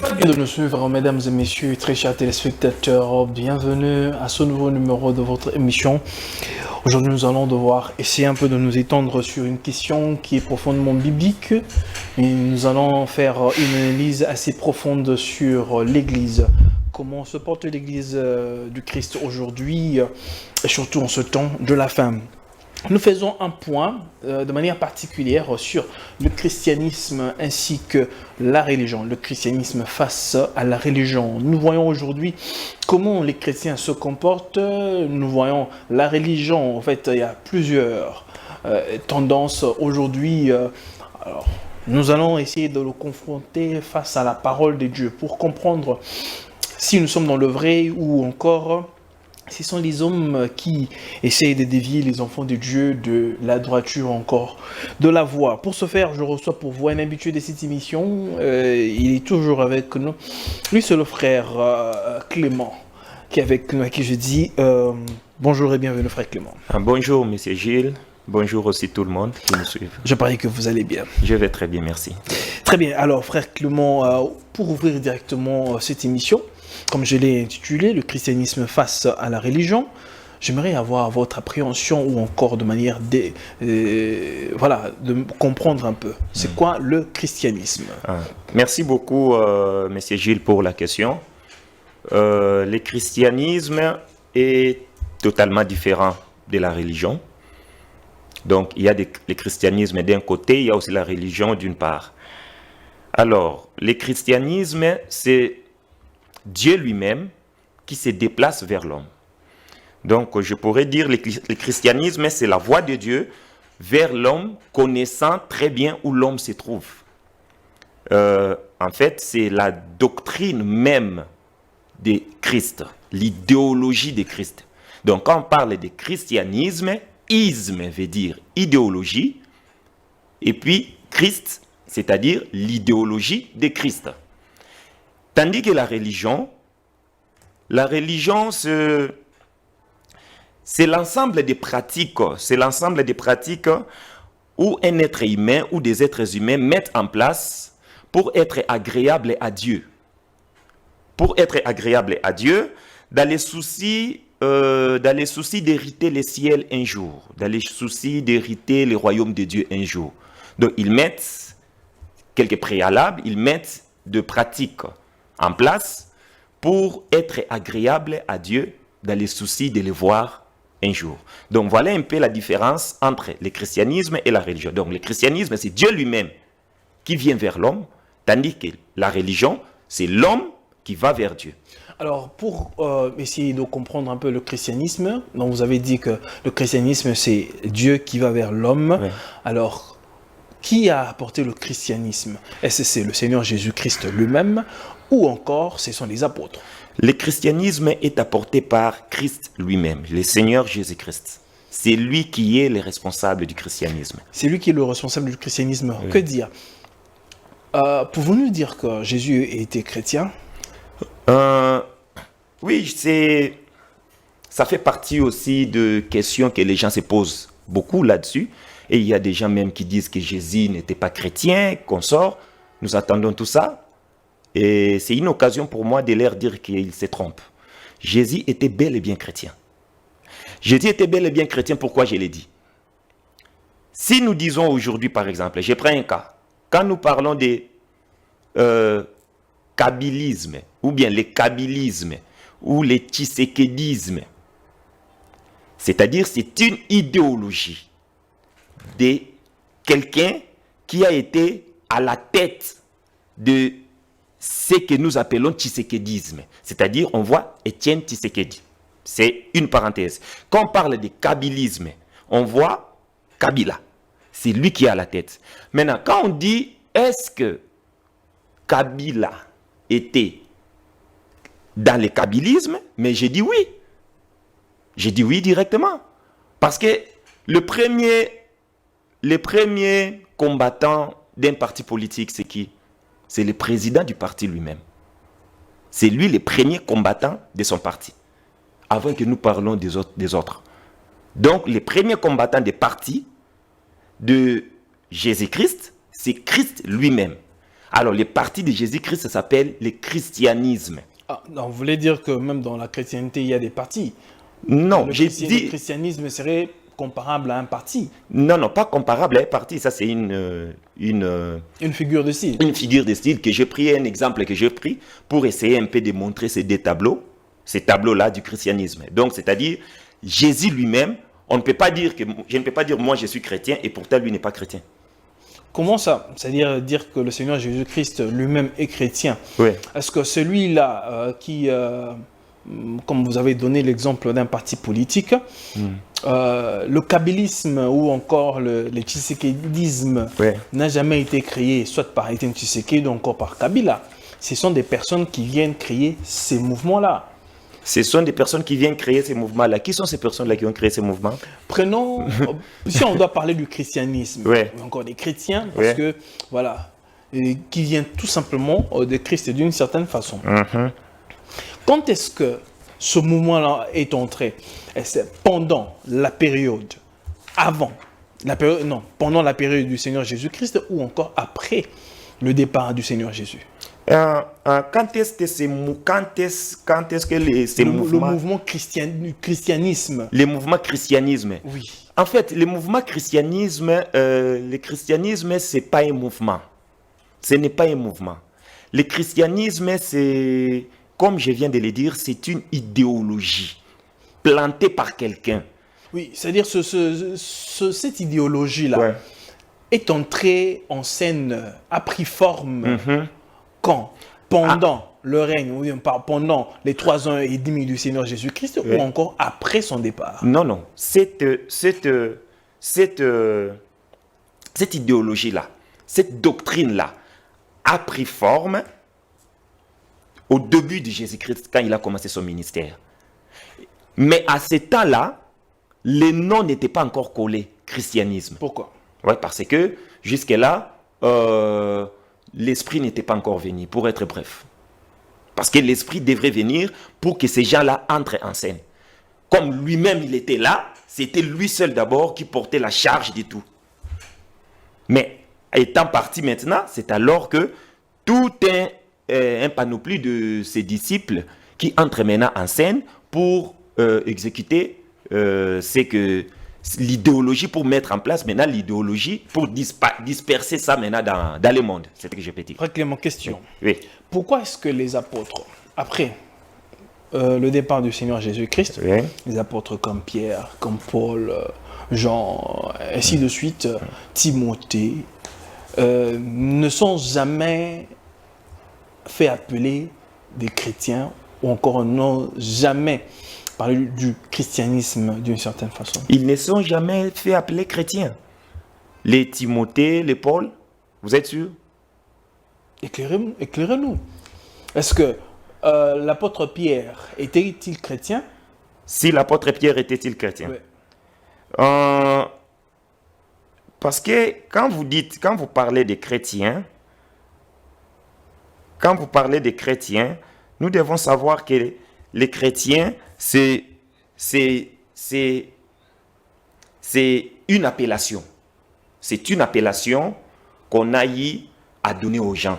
Merci de nous suivre, mesdames et messieurs, très chers téléspectateurs. Bienvenue à ce nouveau numéro de votre émission. Aujourd'hui, nous allons devoir essayer un peu de nous étendre sur une question qui est profondément biblique. Et nous allons faire une analyse assez profonde sur l'Église. Comment se porte l'Église du Christ aujourd'hui, et surtout en ce temps de la fin. Nous faisons un point de manière particulière sur le christianisme ainsi que la religion, le christianisme face à la religion. Nous voyons aujourd'hui comment les chrétiens se comportent, nous voyons la religion, en fait il y a plusieurs tendances aujourd'hui. Alors, nous allons essayer de le confronter face à la parole de Dieu pour comprendre si nous sommes dans le vrai ou encore ce sont les hommes qui essayent de dévier les enfants de Dieu de la droiture encore, de la voie. Pour ce faire, je reçois pour vous un habitué de cette émission. Il est toujours avec nous. Lui, c'est le frère Clément qui est avec nous, à qui je dis bonjour et bienvenue, frère Clément. Bonjour, monsieur Gilles. Bonjour aussi tout le monde qui nous suit. Je parie que vous allez bien. Je vais très bien, merci. Très bien. Alors, frère Clément, pour ouvrir directement cette émission, comme je l'ai intitulé, le christianisme face à la religion, j'aimerais avoir votre appréhension ou encore de manière de comprendre un peu. C'est quoi le christianisme? Merci beaucoup, monsieur Gilles, pour la question. Le christianisme est totalement différent de la religion. Donc, il y a le christianisme d'un côté, il y a aussi la religion d'une part. Alors, le christianisme, c'est Dieu lui-même qui se déplace vers l'homme. Donc, je pourrais dire que le christianisme, c'est la voie de Dieu vers l'homme, connaissant très bien où l'homme se trouve. En fait, c'est la doctrine même de Christ, l'idéologie de Christ. Donc, quand on parle de christianisme, isme veut dire idéologie, et puis Christ, c'est-à-dire l'idéologie de Christ. Tandis que la religion, c'est l'ensemble des pratiques, où un être humain ou des êtres humains mettent en place pour être agréable à Dieu. Pour être agréable à Dieu, dans les soucis d'hériter le ciel un jour, dans les soucis d'hériter le royaume de Dieu un jour. Donc, ils mettent quelques préalables, ils mettent de pratiques en place pour être agréable à Dieu dans les soucis de le voir un jour. Donc, voilà un peu la différence entre le christianisme et la religion. Donc, le christianisme, c'est Dieu lui-même qui vient vers l'homme, tandis que la religion, c'est l'homme qui va vers Dieu. Alors, pour essayer de comprendre un peu le christianisme, donc vous avez dit que le christianisme, c'est Dieu qui va vers l'homme. Oui. Alors, qui a apporté le christianisme? Est-ce que c'est le Seigneur Jésus-Christ lui-même ou encore ce sont les apôtres? Le christianisme est apporté par Christ lui-même, le Seigneur Jésus-Christ. C'est lui qui est le responsable du christianisme. C'est lui qui est le responsable du christianisme. Oui. Que dire? Pouvons-nous nous dire que Jésus était chrétien? Oui, ça fait partie aussi de questions que les gens se posent beaucoup là-dessus. Et il y a des gens même qui disent que Jésus n'était pas chrétien, qu'on sort. Nous attendons tout ça. Et c'est une occasion pour moi de leur dire qu'ils se trompent. Jésus était bel et bien chrétien. Jésus était bel et bien chrétien, pourquoi je l'ai dit? Si nous disons aujourd'hui, par exemple, je prends un cas. Quand nous parlons de kabylisme, ou bien le kabylisme, ou le tshisekédisme, c'est-à-dire c'est une idéologie de quelqu'un qui a été à la tête de ce que nous appelons tshisekédisme, c'est-à-dire on voit Étienne Tshisekedi. C'est une parenthèse. Quand on parle de kabylisme, on voit Kabila. C'est lui qui est à la tête. Maintenant, quand on dit est-ce que Kabila était dans le kabylisme, mais j'ai dit oui. J'ai dit oui directement. Parce que le premier combattant d'un parti politique, c'est qui? C'est le président du parti lui-même. C'est lui le premier combattant de son parti. Avant que nous parlons des autres. Donc, le premier combattant des partis de Jésus-Christ, c'est Christ lui-même. Alors, les parties de Jésus-Christ, ça s'appelle le christianisme. Ah, non, vous voulez dire que même dans la chrétienté, il y a des partis? Non, j'ai Le dit... christianisme serait comparable à un parti? Non, non, pas comparable à un parti. Ça, c'est une figure de style. une figure de style que j'ai pris, un exemple que j'ai pris pour essayer un peu de montrer ces tableaux-là du christianisme. Donc, c'est-à-dire, Jésus lui-même, je ne peux pas dire moi je suis chrétien et pourtant lui n'est pas chrétien. Comment ça? C'est-à-dire dire que le Seigneur Jésus-Christ lui-même est chrétien. Oui. Est-ce que celui-là qui, comme vous avez donné l'exemple d'un parti politique, le kabylisme ou encore le tshisekédisme n'a jamais été créé, soit par Etienne Tshisekedi ou encore par Kabila. Ce sont des personnes qui viennent créer ces mouvements-là. Ce sont des personnes qui viennent créer ces mouvements-là. Qui sont ces personnes-là qui ont créé ces mouvements? Prenons, si on doit parler du christianisme, encore des chrétiens, parce que, voilà, qui viennent tout simplement de Christ d'une certaine façon. Quand est-ce que ce mouvement-là est entré? C'est pendant la période, pendant la période du Seigneur Jésus-Christ ou encore après le départ du Seigneur Jésus? Quand est-ce que ces mouvements... Le mouvement christianisme. Le mouvement christianisme. Oui. En fait, le mouvement christianisme, ce n'est pas un mouvement. Ce n'est pas un mouvement. Le christianisme, c'est, comme je viens de le dire, c'est une idéologie plantée par quelqu'un. Oui, c'est-à-dire cette idéologie-là est entrée en scène, a pris forme quand? Pendant le règne, pendant les 3 ans et demi du Seigneur Jésus-Christ ou encore après son départ? Non, non. Cette idéologie-là, cette doctrine-là a pris forme au début de Jésus-Christ quand il a commencé son ministère. Mais à ce temps-là, le nom n'était pas encore collé christianisme. Pourquoi? Oui, parce que jusque-là, l'esprit n'était pas encore venu, pour être bref. Parce que l'esprit devrait venir pour que ces gens-là entrent en scène. Comme lui-même, il était là, c'était lui seul d'abord qui portait la charge de tout. Mais étant parti maintenant, c'est alors que tout un panoplie de ses disciples qui entrent maintenant en scène pour exécuter l'idéologie, pour mettre en place maintenant l'idéologie, pour disperser ça maintenant dans le monde. C'est ce que je peux dire. Très clairement, question. Oui. Pourquoi est-ce que les apôtres, après le départ du Seigneur Jésus-Christ, les apôtres comme Pierre, comme Paul, Jean, ainsi de suite, Timothée, ne sont jamais fait appeler des chrétiens ou encore n'ont jamais parlé du christianisme d'une certaine façon? Ils ne sont jamais fait appeler chrétiens. Les Timothée, les Paul, vous êtes sûr? Éclairez-nous. Est-ce que l'apôtre Pierre était-il chrétien? Si l'apôtre Pierre était-il chrétien? Parce que quand vous parlez des chrétiens, nous devons savoir que les chrétiens, c'est une appellation. C'est une appellation qu'on a eu à donner aux gens.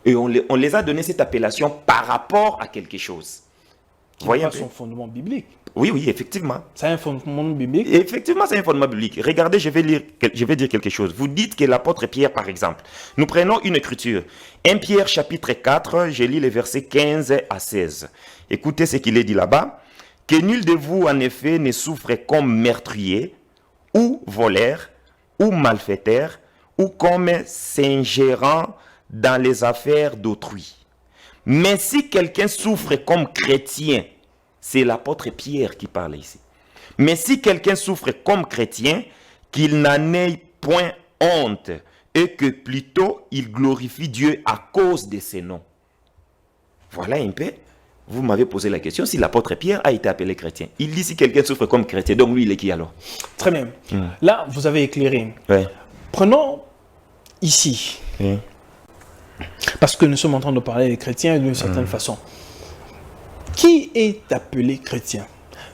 Et on les a donné cette appellation par rapport à quelque chose. Qui n'a pas son fondement biblique. Oui, oui, effectivement. C'est un fondement biblique? Effectivement, c'est un fondement biblique. Regardez, je vais dire quelque chose. Vous dites que l'apôtre Pierre, par exemple, nous prenons une écriture. 1 Pierre chapitre 4, je lis les versets 15 à 16. Écoutez ce qu'il est dit là-bas. Que nul de vous, en effet, ne souffre comme meurtrier, ou voleur, ou malfaiteur, ou comme s'ingérant dans les affaires d'autrui. Mais si quelqu'un souffre comme chrétien, c'est l'apôtre Pierre qui parle ici. Mais si quelqu'un souffre comme chrétien, qu'il n'en ait point honte, et que plutôt il glorifie Dieu à cause de ses noms. Voilà un peu. Vous m'avez posé la question si l'apôtre Pierre a été appelé chrétien. Il dit si quelqu'un souffre comme chrétien, donc lui il est qui alors? Très bien. Là, vous avez éclairé. Prenons ici. Parce que nous sommes en train de parler des chrétiens d'une certaine façon. Qui est appelé chrétien?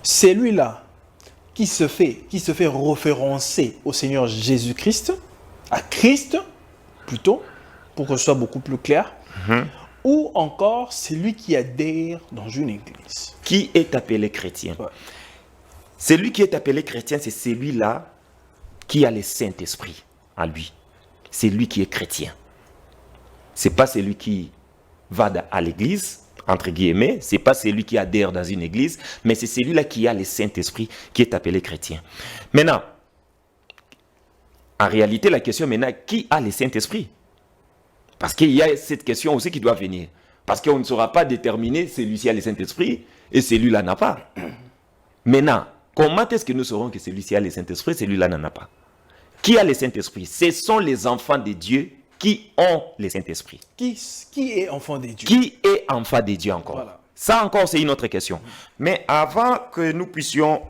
Celui-là qui se fait référencer au Seigneur Jésus-Christ, à Christ plutôt, pour que ce soit beaucoup plus clair. Ou encore, c'est lui qui adhère dans une église. Qui est appelé chrétien? Ouais. Celui qui est appelé chrétien, c'est celui-là qui a le Saint-Esprit en lui. C'est lui qui est chrétien. Ce n'est pas celui qui va à l'église, entre guillemets, ce n'est pas celui qui adhère dans une église, mais c'est celui-là qui a le Saint-Esprit qui est appelé chrétien. Maintenant, en réalité, la question maintenant, qui a le Saint-Esprit? Parce qu'il y a cette question aussi qui doit venir. Parce qu'on ne saura pas déterminer celui-ci a le Saint-Esprit et celui-là n'a pas. Maintenant, comment est-ce que nous saurons que celui-ci a le Saint-Esprit et celui-là n'en a pas? Qui a le Saint-Esprit? Ce sont les enfants de Dieu qui ont le Saint-Esprit. Qui est enfant de Dieu? Qui est enfant de Dieu encore? Voilà. Ça encore, c'est une autre question. Mais avant que nous puissions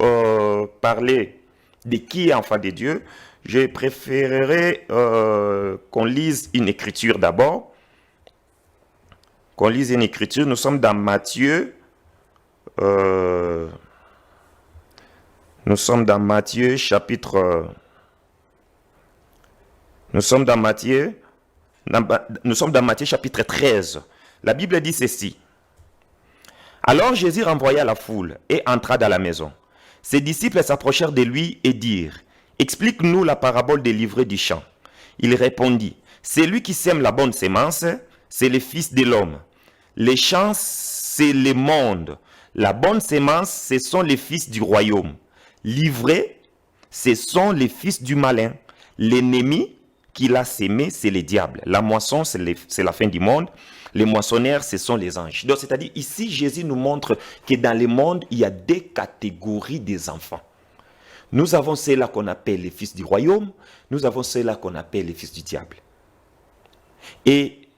parler de qui est enfant de Dieu, je préférerais qu'on lise une écriture d'abord. Qu'on lise une écriture. Nous sommes dans Matthieu. Nous sommes dans Matthieu chapitre... Nous sommes dans Matthieu chapitre 13. La Bible dit ceci. Alors Jésus renvoya la foule et entra dans la maison. Ses disciples s'approchèrent de lui et dirent, « Explique-nous la parabole des livrées du champ. » Il répondit, « Celui qui sème la bonne sémence, c'est le Fils de l'homme. Les champs, c'est le monde. La bonne sémence, ce sont les fils du royaume. Livrés, ce sont les fils du malin. L'ennemi qui l'a sémé, c'est le diable. La moisson, c'est la fin du monde. Les moissonneurs, ce sont les anges. Donc, c'est-à-dire, ici, Jésus nous montre que dans le monde, il y a deux catégories des enfants. Nous avons ceux-là qu'on appelle les fils du royaume. Nous avons ceux-là qu'on appelle les fils du diable. Et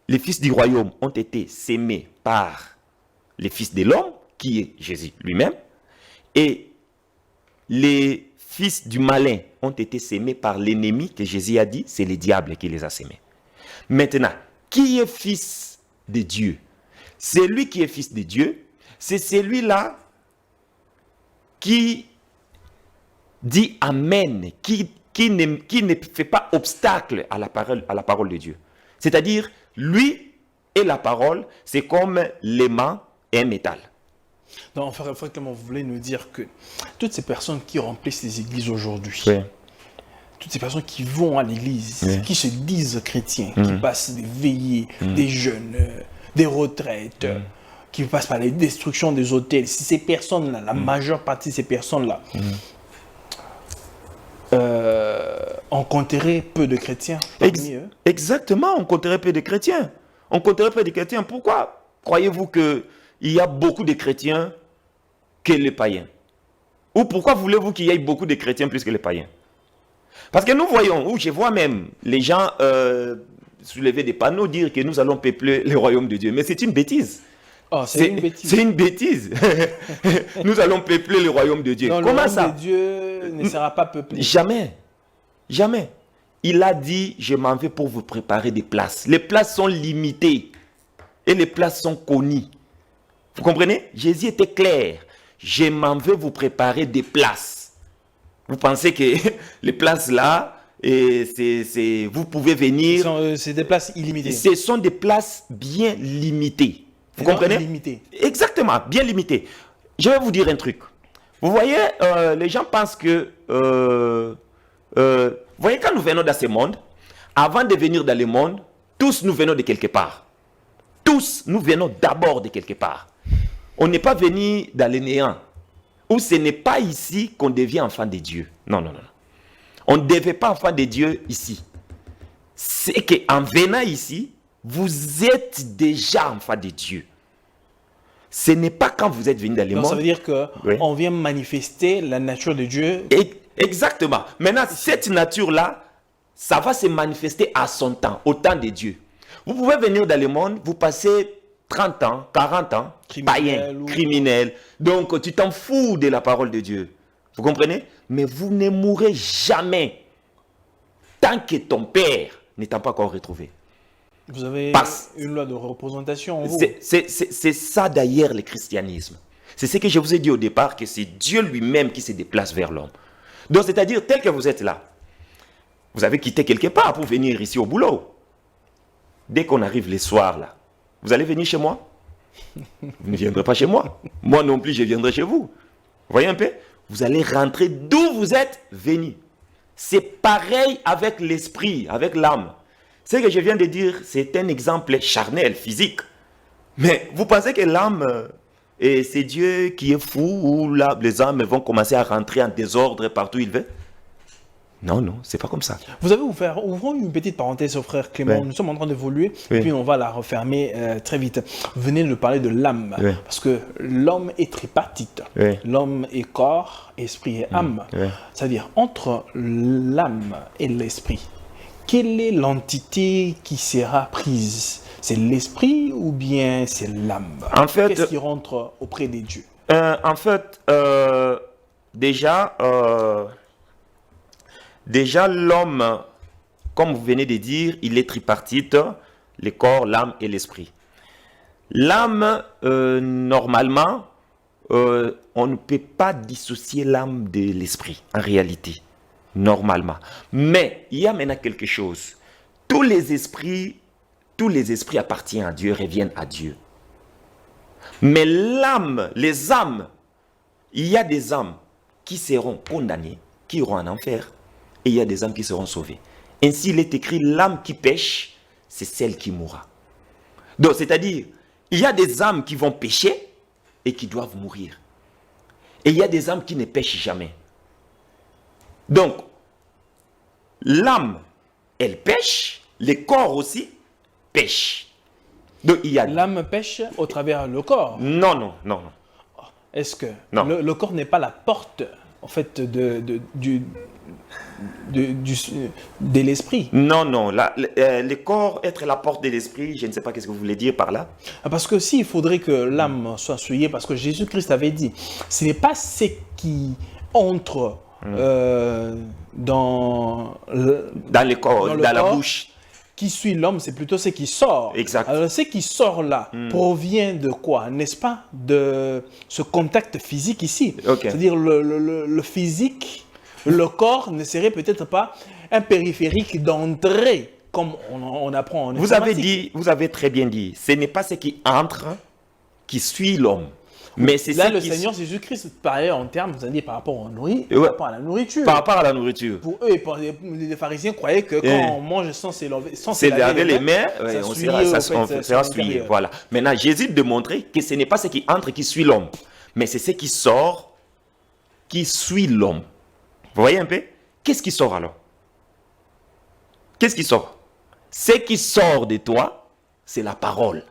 les fils du royaume ont été sémés par les fils de l'homme, qui est Jésus lui-même. Et les fils du malin ont été sémés par l'ennemi, que Jésus a dit, c'est le diable qui les a sémés. Maintenant, qui est fils de Dieu? Celui qui est fils de Dieu, c'est celui-là qui dit Amen, qui ne fait pas obstacle à la parole de Dieu. C'est-à-dire, lui et la parole, c'est comme l'aimant et un métal. Donc, enfin, vous voulez nous dire que toutes ces personnes qui remplissent les églises aujourd'hui, Oui. toutes ces personnes qui vont à l'église, Oui. qui se disent chrétiens, qui passent des veillées, des jeûnes, des retraites, qui passent par les destructions des hôtels, si ces personnes-là, la majeure partie de ces personnes-là, on compterait peu de chrétiens parmi eux. Exactement, on compterait peu de chrétiens. On compterait peu de chrétiens. Pourquoi croyez-vous qu'il y a beaucoup de chrétiens que les païens? Ou pourquoi voulez-vous qu'il y ait beaucoup de chrétiens plus que les païens? Parce que nous voyons, ou je vois même les gens soulever des panneaux, dire que nous allons peupler le royaume de Dieu. Mais c'est une bêtise. Oh, c'est une bêtise. C'est une bêtise. Nous allons peupler le royaume de Dieu. Non, comment le ça? royaume de Dieu ne sera pas peuplé. Jamais. Jamais. Il a dit, je m'en vais pour vous préparer des places. Les places sont limitées. Et les places sont connues. Vous comprenez? Jésus était clair. Je m'en vais vous préparer des places. Vous pensez que les places là, vous pouvez venir. C'est des places illimitées. Ce sont des places bien limitées. Vous comprenez? Limitées. Exactement, bien limitées. Je vais vous dire un truc. Vous voyez, les gens pensent que... vous voyez, quand nous venons dans ce monde, avant de venir dans le monde, tous nous venons de quelque part. Tous, nous venons d'abord de quelque part. On n'est pas venu dans le néant. Ou ce n'est pas ici qu'on devient enfant de Dieu. Non, non, non. On ne devait pas enfant de Dieu ici. C'est qu'en venant ici, vous êtes déjà enfant de Dieu. Ce n'est pas quand vous êtes venu dans le monde. Ça veut dire qu'on vient manifester la nature de Dieu. Exactement. Maintenant, cette nature-là, ça va se manifester à son temps, au temps de Dieu. Vous pouvez venir dans le monde, vous passez 30 ans, 40 ans, païen, criminel. Donc, tu t'en fous de la parole de Dieu. Vous comprenez? Mais vous ne mourrez jamais tant que ton Père ne t'a pas encore retrouvé. Vous avez une loi de représentation en vous. C'est ça d'ailleurs le christianisme. C'est ce que je vous ai dit au départ, que c'est Dieu lui-même qui se déplace vers l'homme. Donc, c'est-à-dire, tel que vous êtes là, vous avez quitté quelque part pour venir ici au boulot. dès qu'on arrive les soirs, là, vous allez venir chez moi? Vous ne viendrez pas chez moi. Moi non plus, je viendrai chez vous. Vous voyez un peu? Vous allez rentrer d'où vous êtes venu. C'est pareil avec l'esprit, avec l'âme. Ce que je viens de dire, c'est un exemple charnel, physique. Mais vous pensez que l'âme, c'est Dieu qui est fou, ou là, les âmes vont commencer à rentrer en désordre partout où ils veulent? Non, non, c'est pas comme ça. Vous avez ouvrons une petite parenthèse au frère Clément. Oui. Nous sommes en train d'évoluer, Oui. puis on va la refermer très vite. Vous venez de parler de l'âme, Oui. parce que l'homme est tripartite. Oui. L'homme est corps, esprit et âme. Oui. C'est-à-dire, entre l'âme et l'esprit, quelle est l'entité qui sera prise? C'est l'esprit ou bien c'est l'âme? En fait, qu'est-ce qui rentre auprès des dieux? Déjà, déjà l'homme, comme vous venez de dire, il est tripartite, le corps, l'âme et l'esprit. L'âme, normalement, on ne peut pas dissocier l'âme de l'esprit, en réalité, normalement. Mais il y a maintenant quelque chose. Tous les esprits appartiennent à Dieu, reviennent à Dieu. Mais l'âme, les âmes, il y a des âmes qui seront condamnées, qui iront en enfer, et il y a des âmes qui seront sauvées. Ainsi, il est écrit, l'âme qui pêche, c'est celle qui mourra. Donc, c'est-à-dire, il y a des âmes qui vont pécher et qui doivent mourir. Et il y a des âmes qui ne pêchent jamais. Donc, l'âme, elle pêche, le corps aussi pêche. Donc, il y a... L'âme pêche au travers le corps. Non, non, non, non. Est-ce que Non. le corps n'est pas la porte, en fait, de l'esprit? Non, non. Le corps être la porte de l'esprit, je ne sais pas qu'est-ce que vous voulez dire par là. Parce que s'il faudrait que l'âme soit souillée, parce que Jésus-Christ avait dit, ce n'est pas ce qui entre dans le corps, dans dans la corps bouche. qui suit l'homme, c'est plutôt ce qui sort. Exact. Alors, ce qui sort là provient de quoi? N'est-ce pas de ce contact physique ici? Ok. C'est-à-dire le physique, le corps ne serait peut-être pas un périphérique d'entrée, comme on apprend en informatique. Vous avez très bien dit, ce n'est pas ce qui entre qui suit l'homme. Mais c'est Là, ce le qui... Seigneur Jésus-Christ parlait en termes, vous avez dit, par rapport, Ouais. par rapport à la nourriture. Par rapport à la nourriture. Pour eux, les pharisiens croyaient que quand on mange sans se C'est laver les mains, ouais, on sera sera souillé. Voilà. Maintenant, Jésus de montrer que ce n'est pas ce qui entre qui suit l'homme, mais c'est ce qui sort qui suit l'homme. Vous voyez un peu? Qu'est-ce qui sort alors? Qu'est-ce qui sort? Ce qui sort de toi, c'est la parole.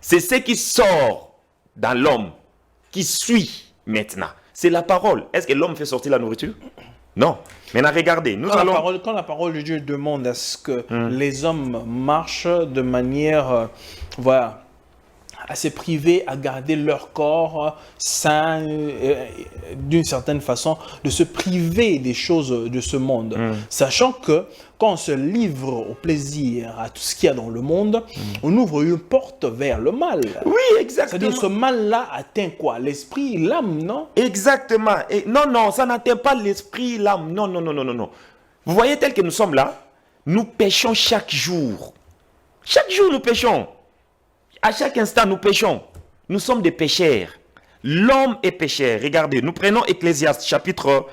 C'est ce qui sort dans l'homme qui suit maintenant. C'est la parole. Est-ce que l'homme fait sortir la nourriture? Non. Maintenant, regardez, quand la parole de Dieu demande à ce que les hommes marchent de manière, voilà, à se priver, à garder leur corps sain, d'une certaine façon, de se priver des choses de ce monde. Sachant que quand on se livre au plaisir, à tout ce qu'il y a dans le monde, on ouvre une porte vers le mal. Oui, exactement. C'est-à-dire ce mal-là atteint quoi? L'esprit, l'âme, non? Exactement. Et non, non, ça n'atteint pas l'esprit, l'âme. Non, non, non, non, non, non. Vous voyez, tel que nous sommes là, nous péchons chaque jour. Chaque jour, nous péchons. À chaque instant, nous péchons. Nous sommes des pécheurs. L'homme est pécheur. Regardez, nous prenons Ecclésiaste chapitre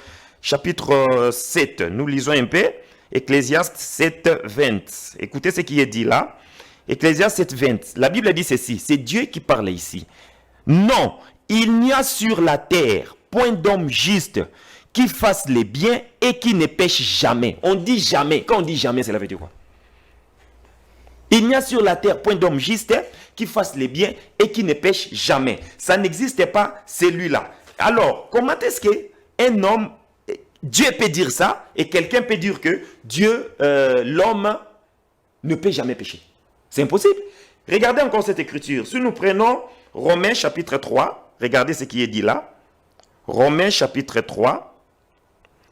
7. Nous lisons un peu. Ecclésiaste 7, 20. Écoutez ce qui est dit là. Ecclésiaste 7, 20. La Bible dit ceci. C'est Dieu qui parle ici. Non, il n'y a sur la terre point d'homme juste qui fasse les biens et qui ne pêche jamais. On dit jamais. Quand on dit jamais, cela veut dire quoi? Il n'y a sur la terre point d'homme juste qui fasse les biens et qui ne pêche jamais. Ça n'existe pas, celui-là. Alors, comment est-ce qu'un homme, Dieu peut dire ça et quelqu'un peut dire que Dieu, l'homme, ne peut jamais pécher? C'est impossible. Regardez encore cette écriture. Si nous prenons Romains chapitre 3, regardez ce qui est dit là. Romains chapitre 3,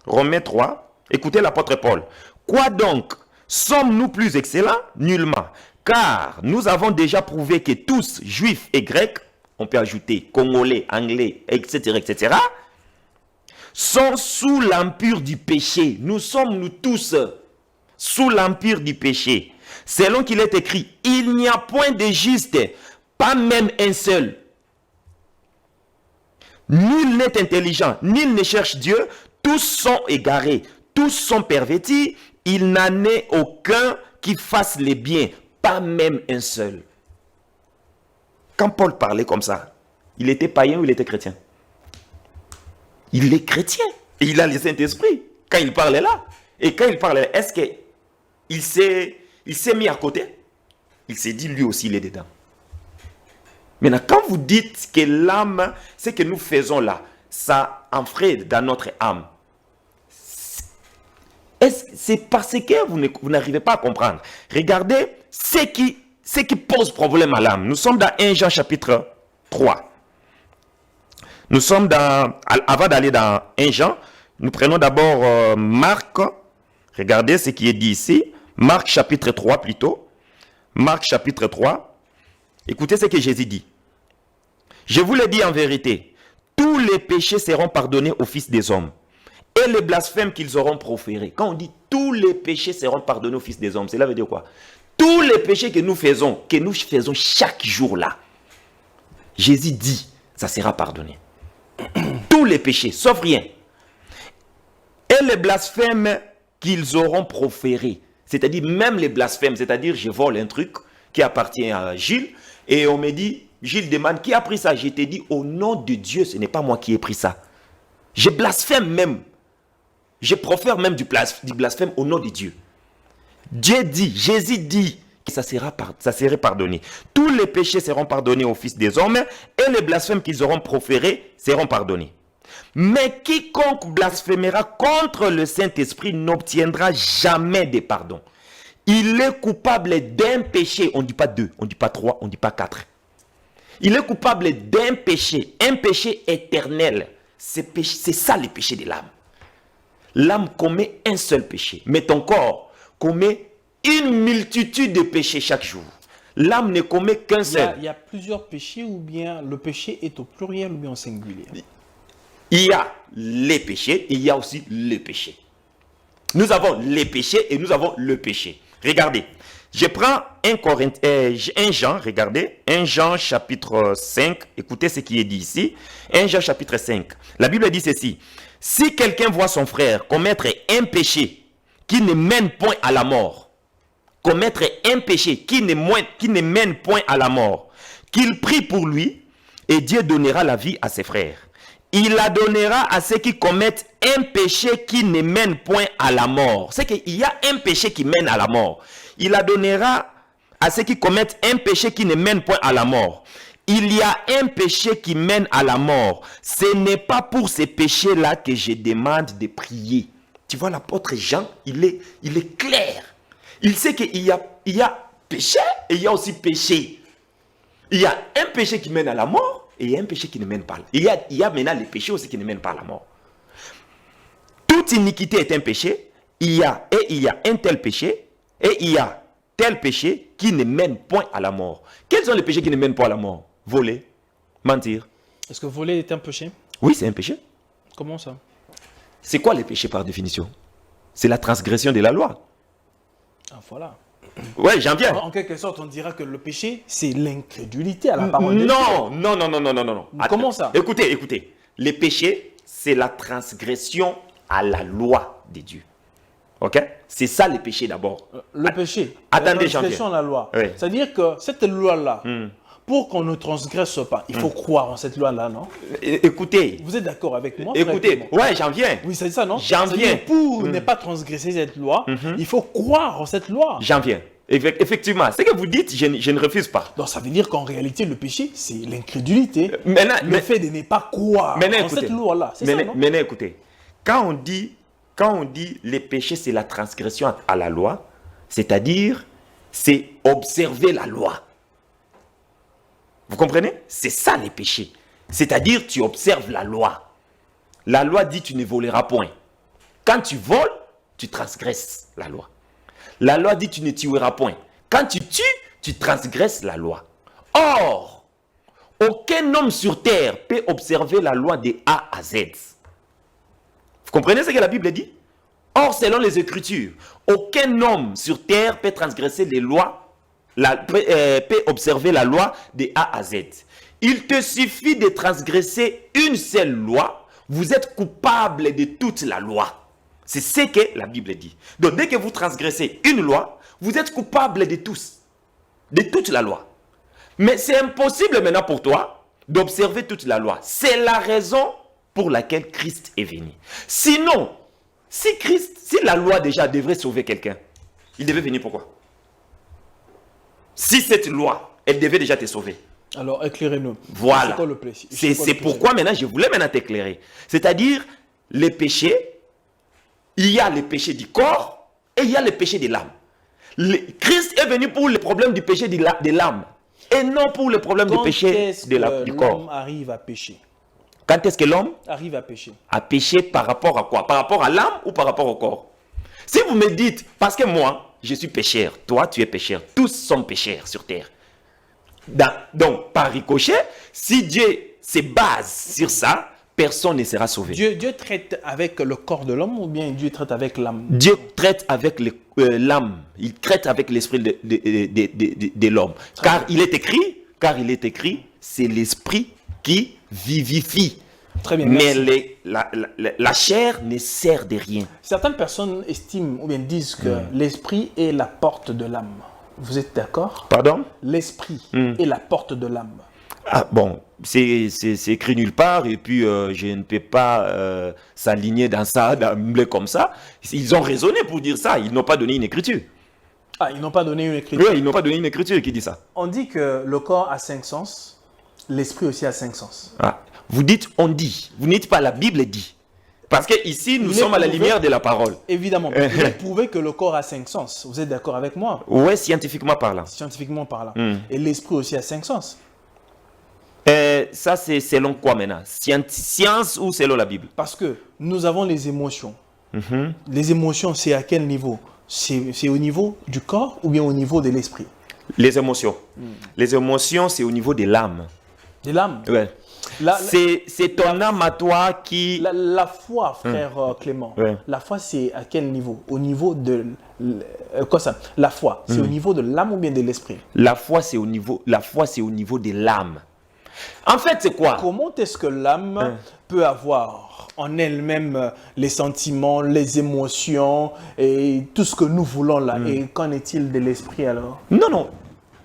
Romains 3, écoutez l'apôtre Paul. Quoi donc? Sommes-nous plus excellents? Nullement. Car nous avons déjà prouvé que tous, juifs et grecs, on peut ajouter congolais, anglais, etc., etc., sont sous l'empire du péché. Nous sommes, nous tous, sous l'empire du péché. selon qu'il est écrit, il n'y a point de juste, pas même un seul. Nul n'est intelligent, nul ne cherche Dieu, tous sont égarés, tous sont pervertis, il n'en est aucun qui fasse les biens, pas même un seul. Quand Paul parlait comme ça, il était païen ou il était chrétien? Il est chrétien. Et il a le Saint-Esprit. Quand il parlait là. Et quand il parlait, est-ce qu'il s'est mis à côté? Il s'est dit, lui aussi, il est dedans. Maintenant, quand vous dites que l'âme, ce que nous faisons là, ça enfreint dans notre âme, c'est parce que vous n'arrivez pas à comprendre. Regardez ce qui pose problème à l'âme. Nous sommes dans 1 Jean chapitre 3. Nous sommes avant d'aller dans 1 Jean, nous prenons d'abord Marc. Regardez ce qui est dit ici. Marc chapitre 3 plutôt. Marc chapitre 3. Écoutez ce que Jésus dit. Je vous le dis en vérité, tous les péchés seront pardonnés aux fils des hommes et les blasphèmes qu'ils auront proférés. Quand on dit tous les péchés seront pardonnés aux fils des hommes, cela veut dire quoi? Tous les péchés que nous faisons chaque jour là, Jésus dit, ça sera pardonné. Tous les péchés, sauf rien. Et les blasphèmes qu'ils auront proférés, c'est-à-dire même les blasphèmes, c'est-à-dire je vole un truc qui appartient à Gilles, et on me dit, Gilles demande, qui a pris ça? Je t'ai dit, au nom de Dieu, ce n'est pas moi qui ai pris ça. Je blasphème même. Je profère même du blasphème au nom de Dieu. Dieu dit, Jésus dit que ça serait pardonné. Tous les péchés seront pardonnés aux fils des hommes et les blasphèmes qu'ils auront proférés seront pardonnés. Mais quiconque blasphémera contre le Saint-Esprit n'obtiendra jamais de pardon. Il est coupable d'un péché. On ne dit pas deux, on ne dit pas trois, on ne dit pas quatre. Il est coupable d'un péché, un péché éternel. C'est ça le péché de l'âme. L'âme commet un seul péché, mais ton corps commet une multitude de péchés chaque jour. L'âme ne commet qu'un seul. Il y a plusieurs péchés, ou bien le péché est au pluriel ou bien au singulier? Il y a les péchés, il y a aussi le péché. Nous avons les péchés et nous avons le péché. Regardez, je prends 1 Jean, regardez, 1 Jean chapitre 5, écoutez ce qui est dit ici, 1 Jean chapitre 5. La Bible dit ceci, si quelqu'un voit son frère commettre un péché qui ne mène point à la mort, commettre un péché qui ne mène point à la mort, qu'il prie pour lui et Dieu donnera la vie à ses frères. Il la donnera à ceux qui commettent un péché qui ne mène point à la mort. C'est qu'il y a un péché qui mène à la mort. Il la donnera à ceux qui commettent un péché qui ne mène point à la mort. Il y a un péché qui mène à la mort. Ce n'est pas pour ces péchés-là que je demande de prier. Tu vois, l'apôtre Jean, il est clair. Il sait qu'il y a péché et il y a aussi péché. Il y a un péché qui mène à la mort. Et il y a un péché qui ne mène pas. Il y a maintenant les péchés aussi qui ne mènent pas à la mort. Toute iniquité est un péché. Il y a un tel péché. Et il y a tel péché qui ne mène point à la mort. Quels sont les péchés qui ne mènent pas à la mort? Voler, mentir. Est-ce que voler est un péché? Oui, c'est un péché. Comment ça? C'est quoi les péchés par définition? C'est la transgression de la loi. Ah, voilà. Ouais, j'en viens. En quelque sorte, on dira que le péché, c'est l'incrédulité à la parole de Dieu. Non. Comment ça? Écoutez. Les péchés, c'est la transgression à la loi de Dieu. Ok? C'est ça les péchés d'abord. Le péché. Attendez, la transgression à la loi. Oui. C'est-à-dire que cette loi-là, pour qu'on ne transgresse pas, il faut croire en cette loi-là, non? Écoutez. Vous êtes d'accord avec moi? Écoutez, ouais, j'en viens. Oui, c'est ça, non? J'en viens. Pour ne pas transgresser cette loi, il faut croire en cette loi. J'en viens. Effectivement, ce que vous dites, je ne refuse pas. Donc ça veut dire qu'en réalité, le péché, c'est l'incrédulité. Le fait de ne pas croire en cette loi-là. C'est ça, non? Maintenant, écoutez, quand on dit les péchés, c'est la transgression à la loi, c'est-à-dire, c'est observer la loi. Vous comprenez? C'est ça les péchés. C'est-à-dire, tu observes la loi. La loi dit tu ne voleras point. Quand tu voles, tu transgresses la loi. La loi dit tu ne tueras point. Quand tu tues, tu transgresses la loi. Or, aucun homme sur terre peut observer la loi de A à Z. Vous comprenez ce que la Bible dit? Or, selon les Écritures, aucun homme sur terre peut transgresser les lois, peut observer la loi de A à Z. Il te suffit de transgresser une seule loi, vous êtes coupable de toute la loi. C'est ce que la Bible dit. Donc, dès que vous transgressez une loi, vous êtes coupable de tous, de toute la loi. Mais c'est impossible maintenant pour toi d'observer toute la loi. C'est la raison pour laquelle Christ est venu. Sinon, si la loi déjà devrait sauver quelqu'un, il devait venir pourquoi? Si cette loi, elle devait déjà te sauver. Alors, éclairez-nous. Voilà. C'est pourquoi maintenant, je voulais maintenant t'éclairer. C'est-à-dire, les péchés, il y a les péchés du corps et il y a les péchés de l'âme. Christ est venu pour le problème du péché de l'âme et non pour le problème du péché du corps. Quand l'homme arrive à pécher? Quand est-ce que l'homme arrive à pécher? À pécher par rapport à quoi? Par rapport à l'âme ou par rapport au corps? Si vous me dites, parce que moi, je suis pécheur, toi, tu es pécheur, tous sont pécheurs sur terre. Donc, par ricochet, si Dieu se base sur ça, personne ne sera sauvé. Dieu traite avec le corps de l'homme ou bien Dieu traite avec l'âme? Dieu traite avec l'âme. Il traite avec l'esprit de l'homme. Car il est écrit, c'est l'esprit qui vivifie. Très bien. Mais la chair ne sert de rien. Certaines personnes estiment ou bien disent que l'esprit est la porte de l'âme. Vous êtes d'accord? Pardon? L'esprit est la porte de l'âme. Ah bon, c'est écrit nulle part et puis je ne peux pas s'aligner dans ça, d'emblée comme ça. Ils ont raisonné pour dire ça, ils n'ont pas donné une écriture. Ah, ils n'ont pas donné une écriture? Oui, ils n'ont pas donné une écriture qui dit ça. On dit que le corps a 5 sens, l'esprit aussi a 5 sens. Ah, vous dites on dit, vous n'êtes pas la Bible dit. Parce que ici nous sommes à la lumière de la parole. Évidemment, vous avez prouvé que le corps a 5 sens. Vous êtes d'accord avec moi? Oui, scientifiquement parlant. Scientifiquement parlant. Et l'esprit aussi a 5 sens. Ça, c'est selon quoi maintenant? Science ou selon la Bible? Parce que nous avons les émotions. Les émotions, c'est à quel niveau? C'est au niveau du corps ou bien au niveau de l'esprit? Les émotions. Les émotions, c'est au niveau de l'âme. De l'âme? Ouais. C'est ton âme à toi qui... La foi, frère Clément, la foi, c'est à quel niveau? Au niveau de... quoi ça? La foi, c'est au niveau de l'âme ou bien de l'esprit? La foi, c'est au niveau de l'âme. En fait, c'est quoi? Comment est-ce que l'âme peut avoir en elle-même les sentiments, les émotions et tout ce que nous voulons là? Et qu'en est-il de l'esprit alors? Non.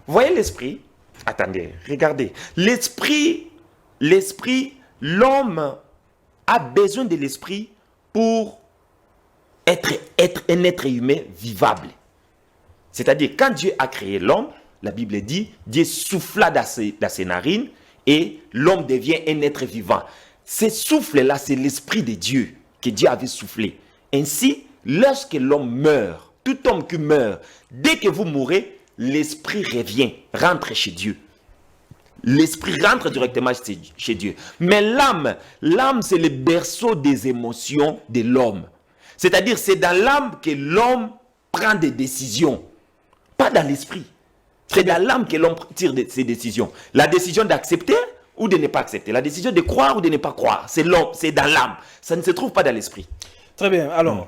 Vous voyez l'esprit? Attendez, regardez. L'homme a besoin de l'esprit pour être un être humain vivable. C'est-à-dire, quand Dieu a créé l'homme, la Bible dit, Dieu souffla dans ses narines et l'homme devient un être vivant. Ce souffle-là, c'est l'esprit de Dieu que Dieu avait soufflé. Ainsi, lorsque l'homme meurt, tout homme qui meurt, dès que vous mourrez, l'esprit revient, rentre chez Dieu. L'esprit rentre directement chez Dieu. Mais l'âme, c'est le berceau des émotions de l'homme. C'est-à-dire, c'est dans l'âme que l'homme prend des décisions, pas dans l'esprit. C'est dans l'âme que l'homme tire ses décisions. La décision d'accepter ou de ne pas accepter. La décision de croire ou de ne pas croire. C'est dans l'âme. Ça ne se trouve pas dans l'esprit. Très bien. Alors,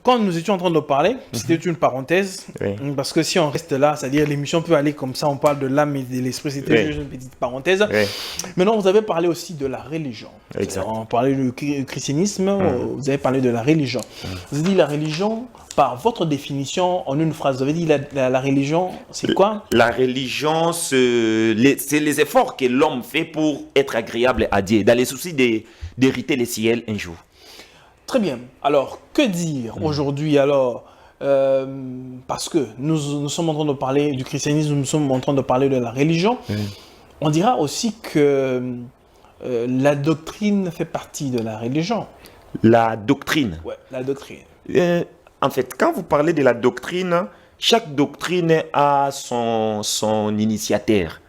quand nous étions en train de parler, c'était une parenthèse. Parce que si on reste là, c'est-à-dire l'émission peut aller comme ça, on parle de l'âme et de l'esprit. C'était juste une petite parenthèse. Maintenant, vous avez parlé aussi de la religion. On parlait du christianisme, vous avez parlé de la religion. Vous avez dit la religion, par votre définition, en une phrase, vous avez dit la religion, c'est quoi? La religion, c'est les efforts que l'homme fait pour être agréable à Dieu, dans les soucis d'hériter le ciel un jour. Très bien. Alors, que dire aujourd'hui alors parce que nous sommes en train de parler du christianisme, nous sommes en train de parler de la religion. On dira aussi que la doctrine fait partie de la religion. La doctrine? Oui, la doctrine. En fait, quand vous parlez de la doctrine, chaque doctrine a son initiateur.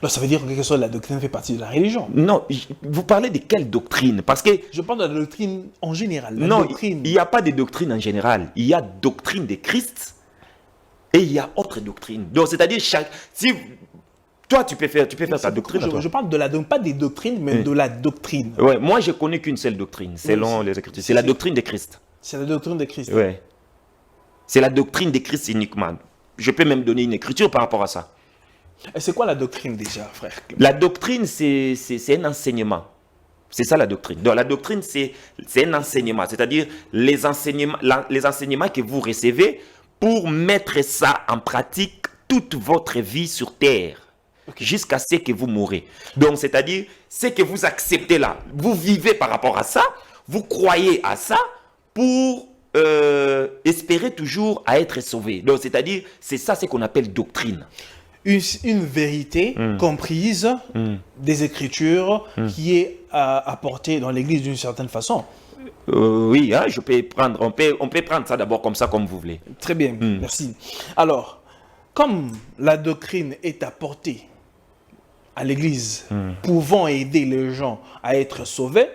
Donc, ça veut dire que quelque chose, la doctrine fait partie de la religion. Non, vous parlez de quelle doctrine? Parce que je parle de la doctrine en général. Non, il n'y a pas de doctrine en général. Il y a doctrine de Christ et il y a autre doctrine. Donc, c'est-à-dire, toi, tu peux faire ta doctrine. Je parle de pas des doctrines, mais de la doctrine. Ouais, moi, je connais qu'une seule doctrine, selon les Écritures. C'est la doctrine de Christ. C'est la doctrine de Christ. Ouais. C'est la doctrine de Christ uniquement. Je peux même donner une écriture par rapport à ça. Et c'est quoi la doctrine déjà, frère? La doctrine, c'est un enseignement. C'est ça la doctrine. Donc la doctrine, c'est un enseignement. C'est-à-dire les enseignements que vous recevez pour mettre ça en pratique toute votre vie sur terre. Okay. Jusqu'à ce que vous mourrez. Donc, c'est-à-dire, ce que vous acceptez là, vous vivez par rapport à ça, vous croyez à ça pour espérer toujours à être sauvé. Donc, c'est-à-dire, c'est ça ce qu'on appelle doctrine. Une vérité comprise des Écritures qui est apportée dans l'Église d'une certaine façon. Oui, hein, je peux prendre, on peut prendre ça d'abord comme ça, comme vous voulez. Très bien, merci. Alors, comme la doctrine est apportée à l'Église, pouvant aider les gens à être sauvés,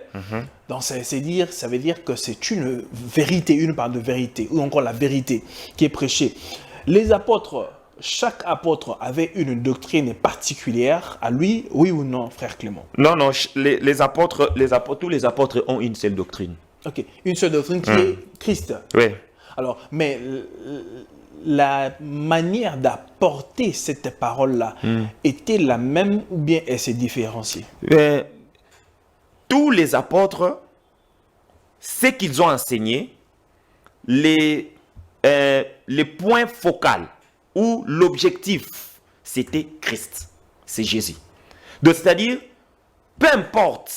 donc ça veut dire que c'est une vérité, une part de vérité, ou encore la vérité qui est prêchée. Les apôtres, chaque apôtre avait une doctrine particulière à lui, oui ou non, frère Clément? Non, non, tous les apôtres ont une seule doctrine. Ok, une seule doctrine qui est Christ. Oui. Alors, mais la manière d'apporter cette parole-là était la même ou bien elle s'est différenciée? Tous les apôtres, ce qu'ils ont enseigné, les points focaux ou l'objectif, c'était Christ, c'est Jésus. Donc, c'est-à-dire, peu importe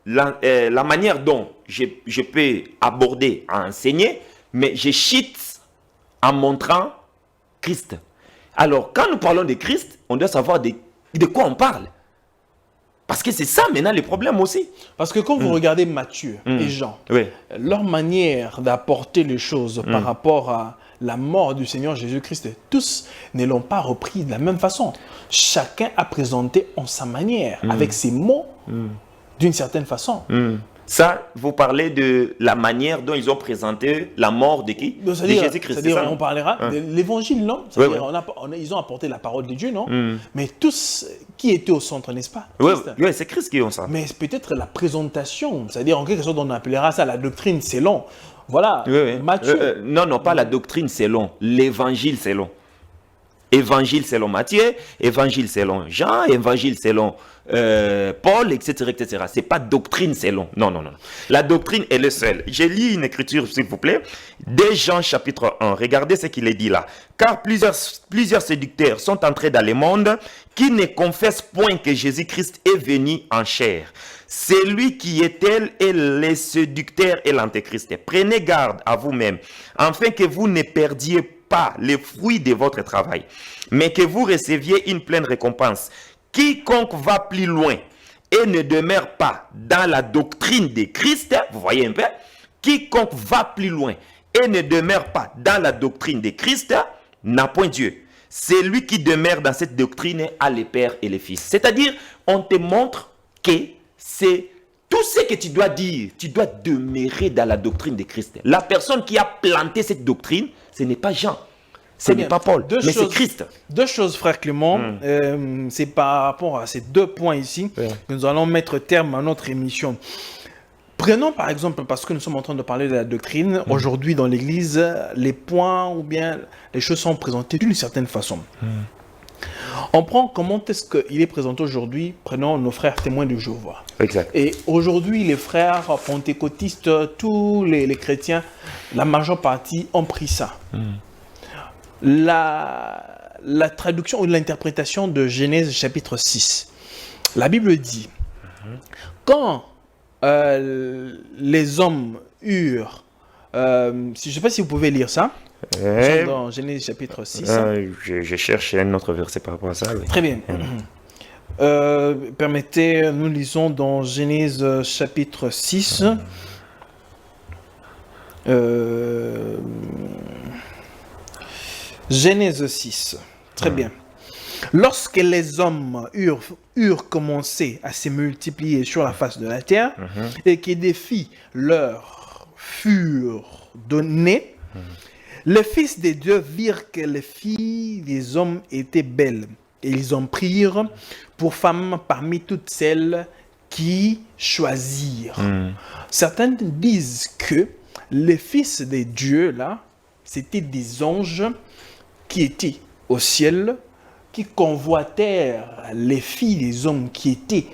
la manière dont je peux aborder, à enseigner, mais je chite en montrant Christ. Alors, quand nous parlons de Christ, on doit savoir de quoi on parle. Parce que c'est ça maintenant le problème aussi. Parce que quand vous regardez Matthieu et Jean, leur manière d'apporter les choses par rapport à la mort du Seigneur Jésus-Christ, tous ne l'ont pas repris de la même façon. Chacun a présenté en sa manière, avec ses mots, d'une certaine façon. Ça, vous parlez de la manière dont ils ont présenté la mort de qui? De Jésus-Christ. C'est-à-dire, on parlera de l'évangile, non? Ils ont apporté la parole de Dieu, non? Mais tous qui étaient au centre, n'est-ce pas? Oui, c'est Christ qui ont ça. Mais peut-être la présentation, c'est-à-dire en quelque sorte, on appellera ça la doctrine, c'est long. Voilà, Matthieu. Non, pas la doctrine, c'est long. L'évangile, c'est long. Évangile selon Matthieu, évangile selon Jean, évangile selon Paul, etc. etc. Ce n'est pas doctrine selon. Non. La doctrine est le seul. Je lis une écriture, s'il vous plaît. Dès Jean chapitre 1. Regardez ce qu'il est dit là. Car plusieurs séducteurs sont entrés dans le monde qui ne confessent point que Jésus-Christ est venu en chair. C'est lui qui est tel et les séducteurs et l'antéchrist. Prenez garde à vous-même, afin que vous ne perdiez pas les fruits de votre travail, mais que vous receviez une pleine récompense. Quiconque va plus loin et ne demeure pas dans la doctrine de Christ, vous voyez un peu, quiconque va plus loin et ne demeure pas dans la doctrine de Christ n'a point Dieu. C'est lui qui demeure dans cette doctrine a le Père et le Fils. C'est-à-dire, on te montre que c'est tout ce que tu dois dire, tu dois demeurer dans la doctrine de Christ. La personne qui a planté cette doctrine, ce n'est pas Jean, ce n'est pas Paul, mais c'est Christ. Deux choses, frère Clément, c'est par rapport à ces deux points ici que nous allons mettre terme à notre émission. Prenons par exemple, parce que nous sommes en train de parler de la doctrine, aujourd'hui dans l'Église, les points ou bien les choses sont présentées d'une certaine façon. On prend comment est-ce qu'il est présenté aujourd'hui, prenons nos frères témoins de Jéhovah. Exact. Et aujourd'hui, les frères pentecôtistes, tous les chrétiens, la majeure partie ont pris ça. La traduction ou l'interprétation de Genèse chapitre 6. La Bible dit, quand les hommes eurent, je ne sais pas si vous pouvez lire ça, dans Genèse chapitre 6. Je cherche un autre verset par rapport à ça. Oui. Très bien. Permettez, nous lisons dans Genèse chapitre 6. Genèse 6. Très bien. Lorsque les hommes eurent commencé à se multiplier sur la face de la terre et que des filles leur furent données, les fils de Dieu virent que les filles des hommes étaient belles, et ils en prirent pour femmes parmi toutes celles qui choisirent. Certains disent que les fils des dieux, là, c'était des anges qui étaient au ciel, qui convoitèrent les filles des hommes qui étaient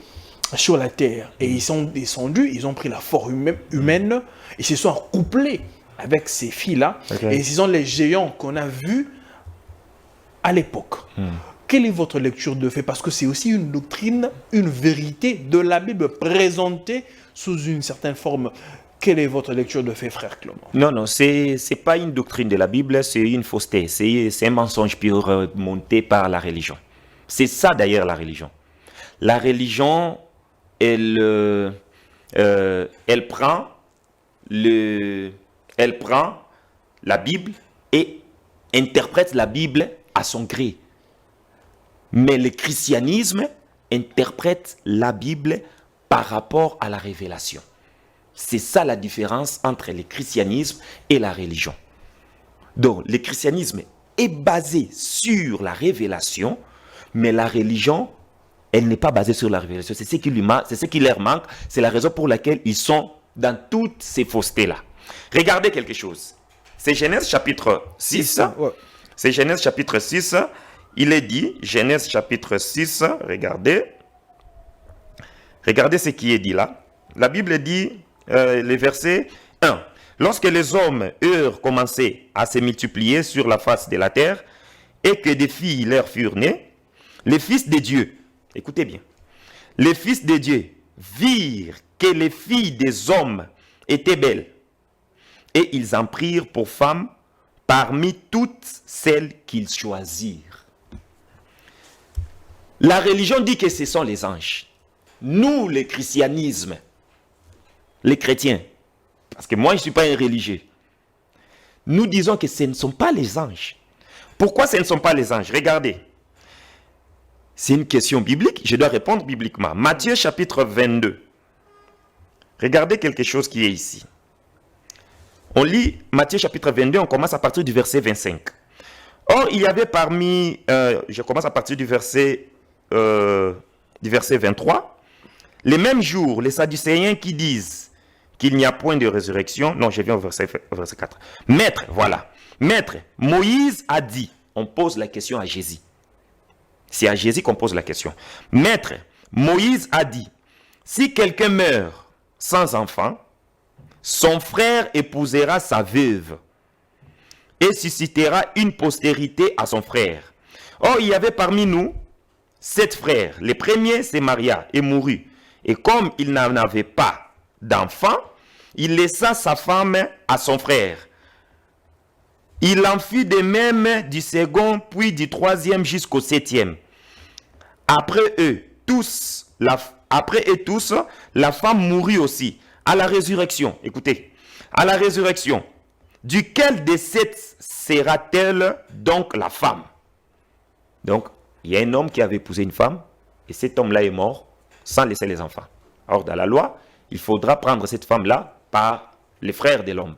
sur la terre. Et ils sont descendus, ils ont pris la forme humaine, et se sont couplés avec ces filles-là. Okay. Et ce sont les géants qu'on a vus à l'époque. Quelle est votre lecture de fait? Parce que c'est aussi une doctrine, une vérité de la Bible présentée sous une certaine forme. Quelle est votre lecture de fait, frère Clément? Non, c'est pas une doctrine de la Bible, c'est une fausseté. C'est un mensonge pur monté par la religion. C'est ça d'ailleurs la religion. La religion, elle prend la Bible et interprète la Bible à son gré. Mais le christianisme interprète la Bible par rapport à la révélation. C'est ça la différence entre le christianisme et la religion. Donc, le christianisme est basé sur la révélation, mais la religion, elle n'est pas basée sur la révélation. C'est ce qui leur manque. C'est la raison pour laquelle ils sont dans toutes ces faussetés-là. Regardez quelque chose. C'est Genèse chapitre 6. Ouais. C'est Genèse chapitre 6. Il est dit, Genèse chapitre 6, regardez. Regardez ce qui est dit là. La Bible dit, les versets 1. Lorsque les hommes eurent commencé à se multiplier sur la face de la terre, et que des filles leur furent nées, les fils de Dieu, écoutez bien, les fils de Dieu virent que les filles des hommes étaient belles, et ils en prirent pour femmes parmi toutes celles qu'ils choisirent. La religion dit que ce sont les anges. Nous, le christianisme, les chrétiens, parce que moi je ne suis pas un religieux, nous disons que ce ne sont pas les anges. Pourquoi ce ne sont pas les anges? Regardez. C'est une question biblique, je dois répondre bibliquement. Matthieu chapitre 22. Regardez quelque chose qui est ici. On lit Matthieu chapitre 22, on commence à partir du verset 25. Or, il y avait parmi, je commence à partir du verset 23, les mêmes jours, les Sadducéens qui disent qu'il n'y a point de résurrection. Non, je viens au verset 4. Maître, voilà. Maître, Moïse a dit, on pose la question à Jésus. C'est à Jésus qu'on pose la question. Maître, Moïse a dit, si quelqu'un meurt sans enfant, son frère épousera sa veuve et suscitera une postérité à son frère. Or, il y avait parmi nous 7 frères. Le premier se maria et mourut. Et comme il n'en avait pas d'enfant, il laissa sa femme à son frère. Il en fit de même du second, puis du troisième jusqu'au 7e. Après eux tous, la femme mourut aussi. À la résurrection, écoutez, à la résurrection, duquel des 7 sera-t-elle donc la femme? Donc, il y a un homme qui avait épousé une femme, et cet homme-là est mort sans laisser les enfants. Or, dans la loi, il faudra prendre cette femme-là par les frères de l'homme.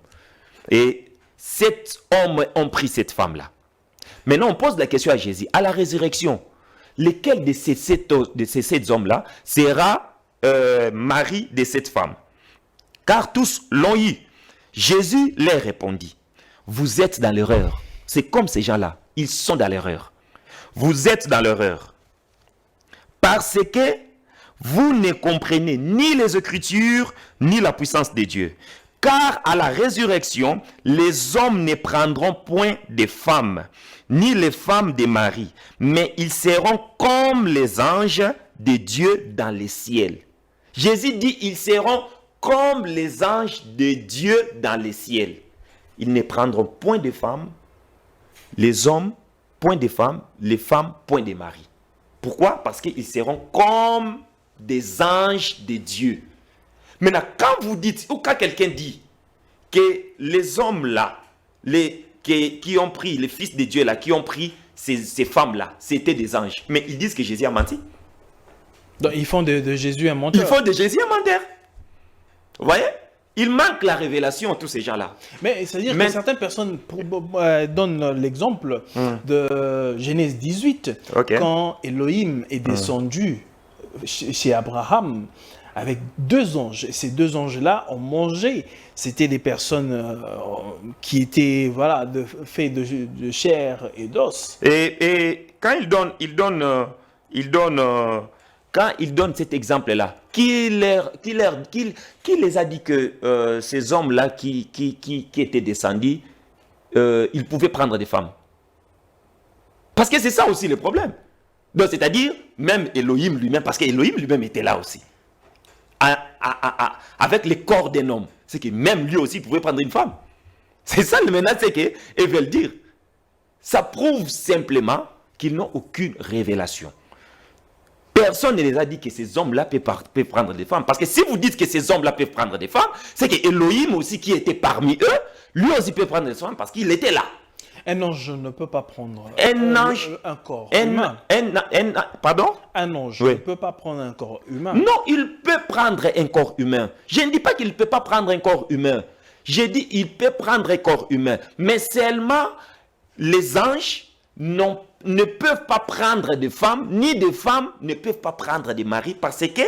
Et 7 hommes ont pris cette femme-là. Maintenant, on pose la question à Jésus. À la résurrection, lequel de ces 7 hommes-là sera mari de cette femme? Car tous l'ont eu. Jésus leur répondit, vous êtes dans l'erreur. C'est comme ces gens-là, ils sont dans l'erreur. Vous êtes dans l'erreur. Parce que vous ne comprenez ni les Écritures, ni la puissance de Dieu. Car à la résurrection, les hommes ne prendront point de femmes, ni les femmes des maris, mais ils seront comme les anges de Dieu dans les ciels. Jésus dit, ils seront comme les anges de Dieu dans les ciels. Ils ne prendront point de femmes, les hommes, point de femmes, les femmes, point de maris. Pourquoi? Parce qu'ils seront comme des anges de Dieu. Maintenant, quand vous dites, ou quand quelqu'un dit que les hommes là, qui ont pris, les fils de Dieu là, qui ont pris ces femmes-là, c'était des anges. Mais ils disent que Jésus a menti. Donc, ils font de Jésus un menteur. Ils font de Jésus un menteur. Vous voyez? Il manque la révélation à tous ces gens-là. Mais c'est-à-dire que certaines personnes donnent l'exemple de Genèse 18, quand Elohim est descendu chez Abraham avec 2 anges. Et ces 2 anges-là ont mangé. C'était des personnes qui étaient voilà, faits de chair et d'os. Et quand quand il donne cet exemple-là, qui les a dit que ces hommes-là qui étaient descendus, ils pouvaient prendre des femmes? Parce que c'est ça aussi le problème. Donc, c'est-à-dire, même Elohim lui-même, parce qu'Elohim lui-même était là aussi, avec le corps d'un homme. C'est que même lui aussi pouvait prendre une femme. C'est ça le menace, c'est qu'ils veulent dire. Ça prouve simplement qu'ils n'ont aucune révélation. Personne ne les a dit que ces hommes-là peuvent prendre des femmes. Parce que si vous dites que ces hommes-là peuvent prendre des femmes, c'est que Elohim aussi qui était parmi eux, lui aussi peut prendre des femmes parce qu'il était là. Un ange ne peut pas prendre un corps humain. Pardon? Un ange oui. ne peut pas prendre un corps humain. Non, il peut prendre un corps humain. Je ne dis pas qu'il ne peut pas prendre un corps humain. J'ai dit qu'il peut prendre un corps humain. Mais seulement les anges ne peuvent pas prendre de femmes, ni des femmes ne peuvent pas prendre des maris, parce que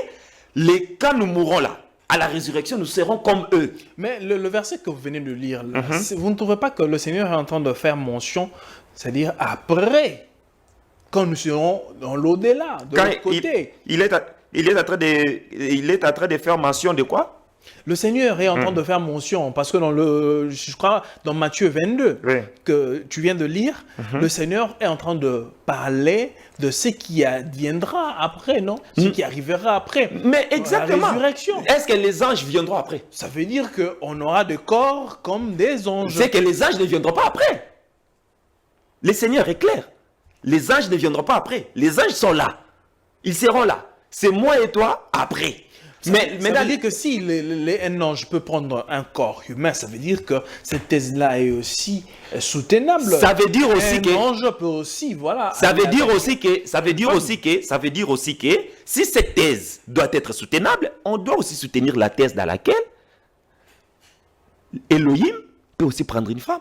quand nous mourrons là, à la résurrection, nous serons comme eux. Mais le verset que vous venez de lire, là, vous ne trouvez pas que le Seigneur est en train de faire mention, c'est-à-dire après, quand nous serons dans l'au-delà, de l'autre côté. Il est en train de faire mention de quoi? Le Seigneur est en train de faire mention, parce que je crois, dans Matthieu 22, oui, que tu viens de lire, le Seigneur est en train de parler de ce qui adviendra après, non? Ce qui arrivera après. Mais exactement. La résurrection. Est-ce que les anges viendront après? Ça veut dire qu'on aura des corps comme des anges. C'est que les anges ne viendront pas après. Le Seigneur est clair. Les anges ne viendront pas après. Les anges sont là. Ils seront là. C'est moi et toi après. Ça veut dire que si un ange peut prendre un corps humain, ça veut dire que cette thèse-là est aussi soutenable. Ça veut dire aussi que un ange peut aussi, voilà. Ça veut dire aussi que si cette thèse doit être soutenable, on doit aussi soutenir la thèse dans laquelle Elohim peut aussi prendre une femme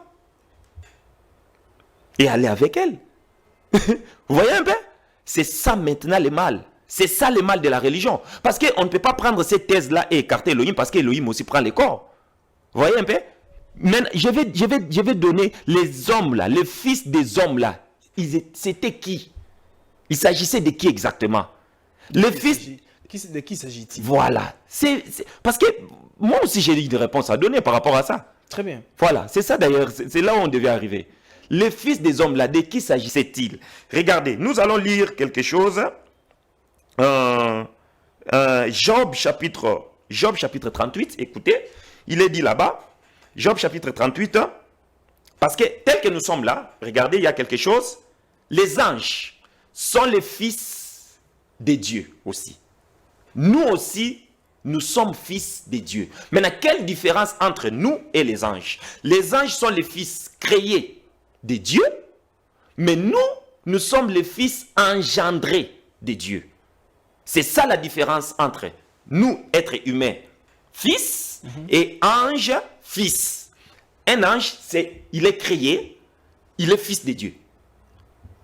et aller avec elle. Vous voyez un peu? C'est ça maintenant le mal. C'est ça le mal de la religion. Parce qu'on ne peut pas prendre cette thèse-là et écarter Elohim parce qu'Elohim aussi prend les corps. Vous voyez un peu? Maintenant, je vais donner les hommes là, les fils des hommes là. C'était qui? Il s'agissait de qui exactement? Les fils... De qui s'agit-il? Voilà. Parce que moi aussi j'ai une réponse à donner par rapport à ça. Très bien. Voilà, c'est ça d'ailleurs, c'est là où on devait arriver. Les fils des hommes là, de qui s'agissait-il? Regardez, nous allons lire quelque chose. Job chapitre 38, écoutez, il est dit là-bas, Job chapitre 38, parce que tel que nous sommes là, regardez, il y a quelque chose, les anges sont les fils de Dieu aussi. Nous aussi, nous sommes fils de Dieu. Maintenant, quelle différence entre nous et les anges? Les anges sont les fils créés de Dieu, mais nous sommes les fils engendrés de Dieu. C'est ça la différence entre nous, êtres humains, fils, et ange, fils. Un ange, il est créé, il est fils de Dieu.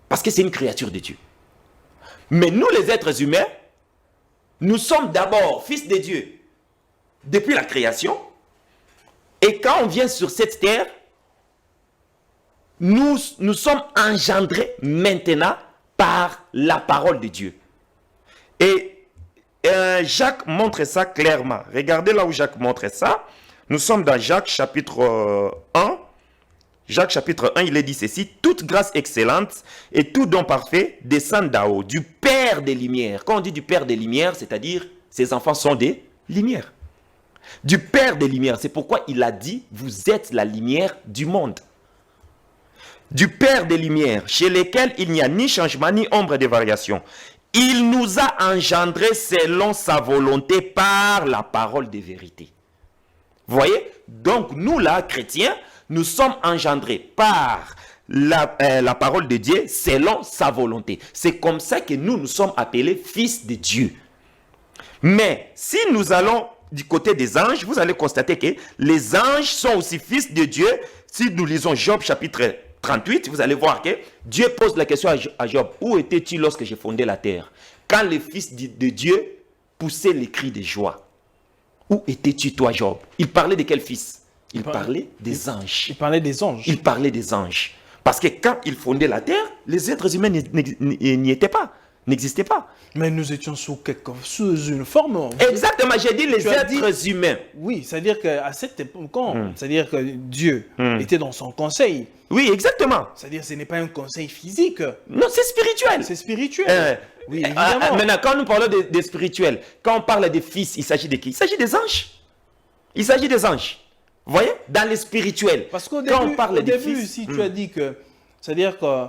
Parce que c'est une créature de Dieu. Mais nous, les êtres humains, nous sommes d'abord fils de Dieu depuis la création. Et quand on vient sur cette terre, nous sommes engendrés maintenant par la parole de Dieu. Et Jacques montre ça clairement. Regardez là où Jacques montre ça. Nous sommes dans Jacques chapitre 1. Jacques chapitre 1, il est dit ceci. Toute grâce excellente et tout don parfait descend d'en haut, du Père des Lumières. Quand on dit du Père des Lumières, c'est-à-dire ses enfants sont des lumières. Du Père des Lumières. C'est pourquoi il a dit, vous êtes la lumière du monde. Du Père des Lumières, chez lesquels il n'y a ni changement ni ombre de variation. Il nous a engendrés selon sa volonté par la parole de vérité. Vous voyez? Donc nous là, chrétiens, nous sommes engendrés par la parole de Dieu selon sa volonté. C'est comme ça que nous sommes appelés fils de Dieu. Mais si nous allons du côté des anges, vous allez constater que les anges sont aussi fils de Dieu. Si nous lisons Job chapitre 38, vous allez voir que Dieu pose la question à Job. Où étais-tu lorsque j'ai fondé la terre? Quand les fils de Dieu poussait les cris de joie. Où étais-tu, toi, Job? Il parlait de quel fils? Il parlait des anges. Il parlait des anges. Il parlait des anges. Parce que quand il fondait la terre, les êtres humains n'y étaient pas, n'existaient pas. Mais nous étions sous une forme. Exactement, j'ai dit les êtres humains. Oui, c'est-à-dire qu'à cette époque, c'est-à-dire que Dieu était dans son conseil. Oui, exactement. C'est-à-dire que ce n'est pas un conseil physique. Non, c'est spirituel. C'est spirituel. Oui, évidemment. Maintenant, quand nous parlons de spirituel, quand on parle des fils, il s'agit de qui? Il s'agit des anges. Il s'agit des anges. Vous voyez? Dans les spirituels. Parce qu'au quand début, on parle des début fils, si tu as dit que, c'est-à-dire que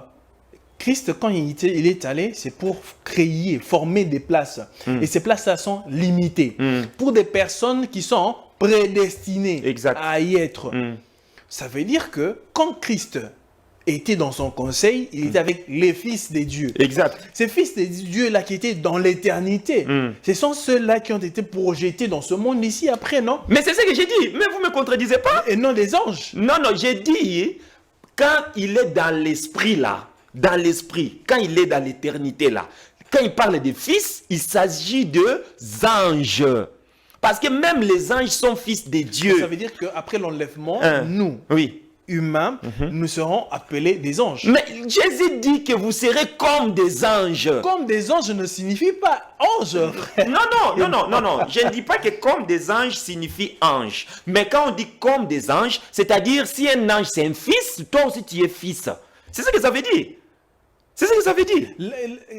Christ, quand il est allé, c'est pour créer, former des places. Et ces places-là sont limitées. Pour des personnes qui sont prédestinées à y être. Ça veut dire que quand Christ était dans son conseil, il était avec les fils des dieux. Exact. Ces fils des dieux-là qui étaient dans l'éternité, ce sont ceux-là qui ont été projetés dans ce monde ici après, non? Mais c'est ce que j'ai dit. Mais vous ne me contredisez pas. Et non des anges. Non, j'ai dit, quand il est dans l'esprit là, dans l'esprit, quand il est dans l'éternité là, quand il parle des fils, il s'agit de anges. Parce que même les anges sont fils de Dieu. Ça veut dire qu'après l'enlèvement, nous, humains, nous serons appelés des anges. Mais Jésus dit que vous serez comme des anges. Comme des anges ne signifie pas ange, frère. Non. Je ne dis pas que comme des anges signifie ange. Mais quand on dit comme des anges, c'est-à-dire si un ange c'est un fils, toi aussi tu es fils. C'est ce que ça veut dire. C'est ce que ça veut dire.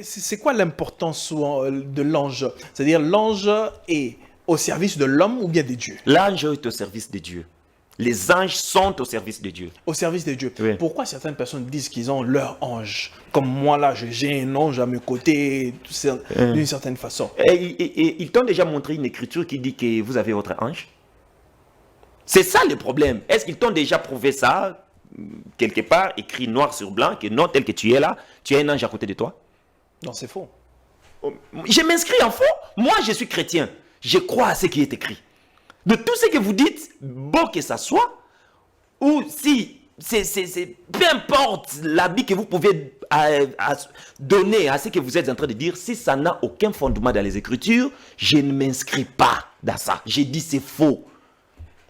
C'est quoi l'importance de l'ange? C'est-à-dire l'ange est au service de l'homme ou bien des dieux? L'ange est au service de Dieu. Les anges sont au service de Dieu. Au service de Dieu. Oui. Pourquoi certaines personnes disent qu'ils ont leur ange? Comme moi là, j'ai un ange à mes côtés, d'une certaine façon. Et ils t'ont déjà montré une écriture qui dit que vous avez votre ange? C'est ça le problème. Est-ce qu'ils t'ont déjà prouvé ça, quelque part, écrit noir sur blanc, que non, tel que tu es là, tu as un ange à côté de toi? Non, c'est faux. Je m'inscris en faux. Moi, je suis chrétien. Je crois à ce qui est écrit. De tout ce que vous dites, beau que ça soit, ou si, peu importe l'habit que vous pouvez donner à ce que vous êtes en train de dire, si ça n'a aucun fondement dans les Écritures, je ne m'inscris pas dans ça. J'ai dit c'est faux.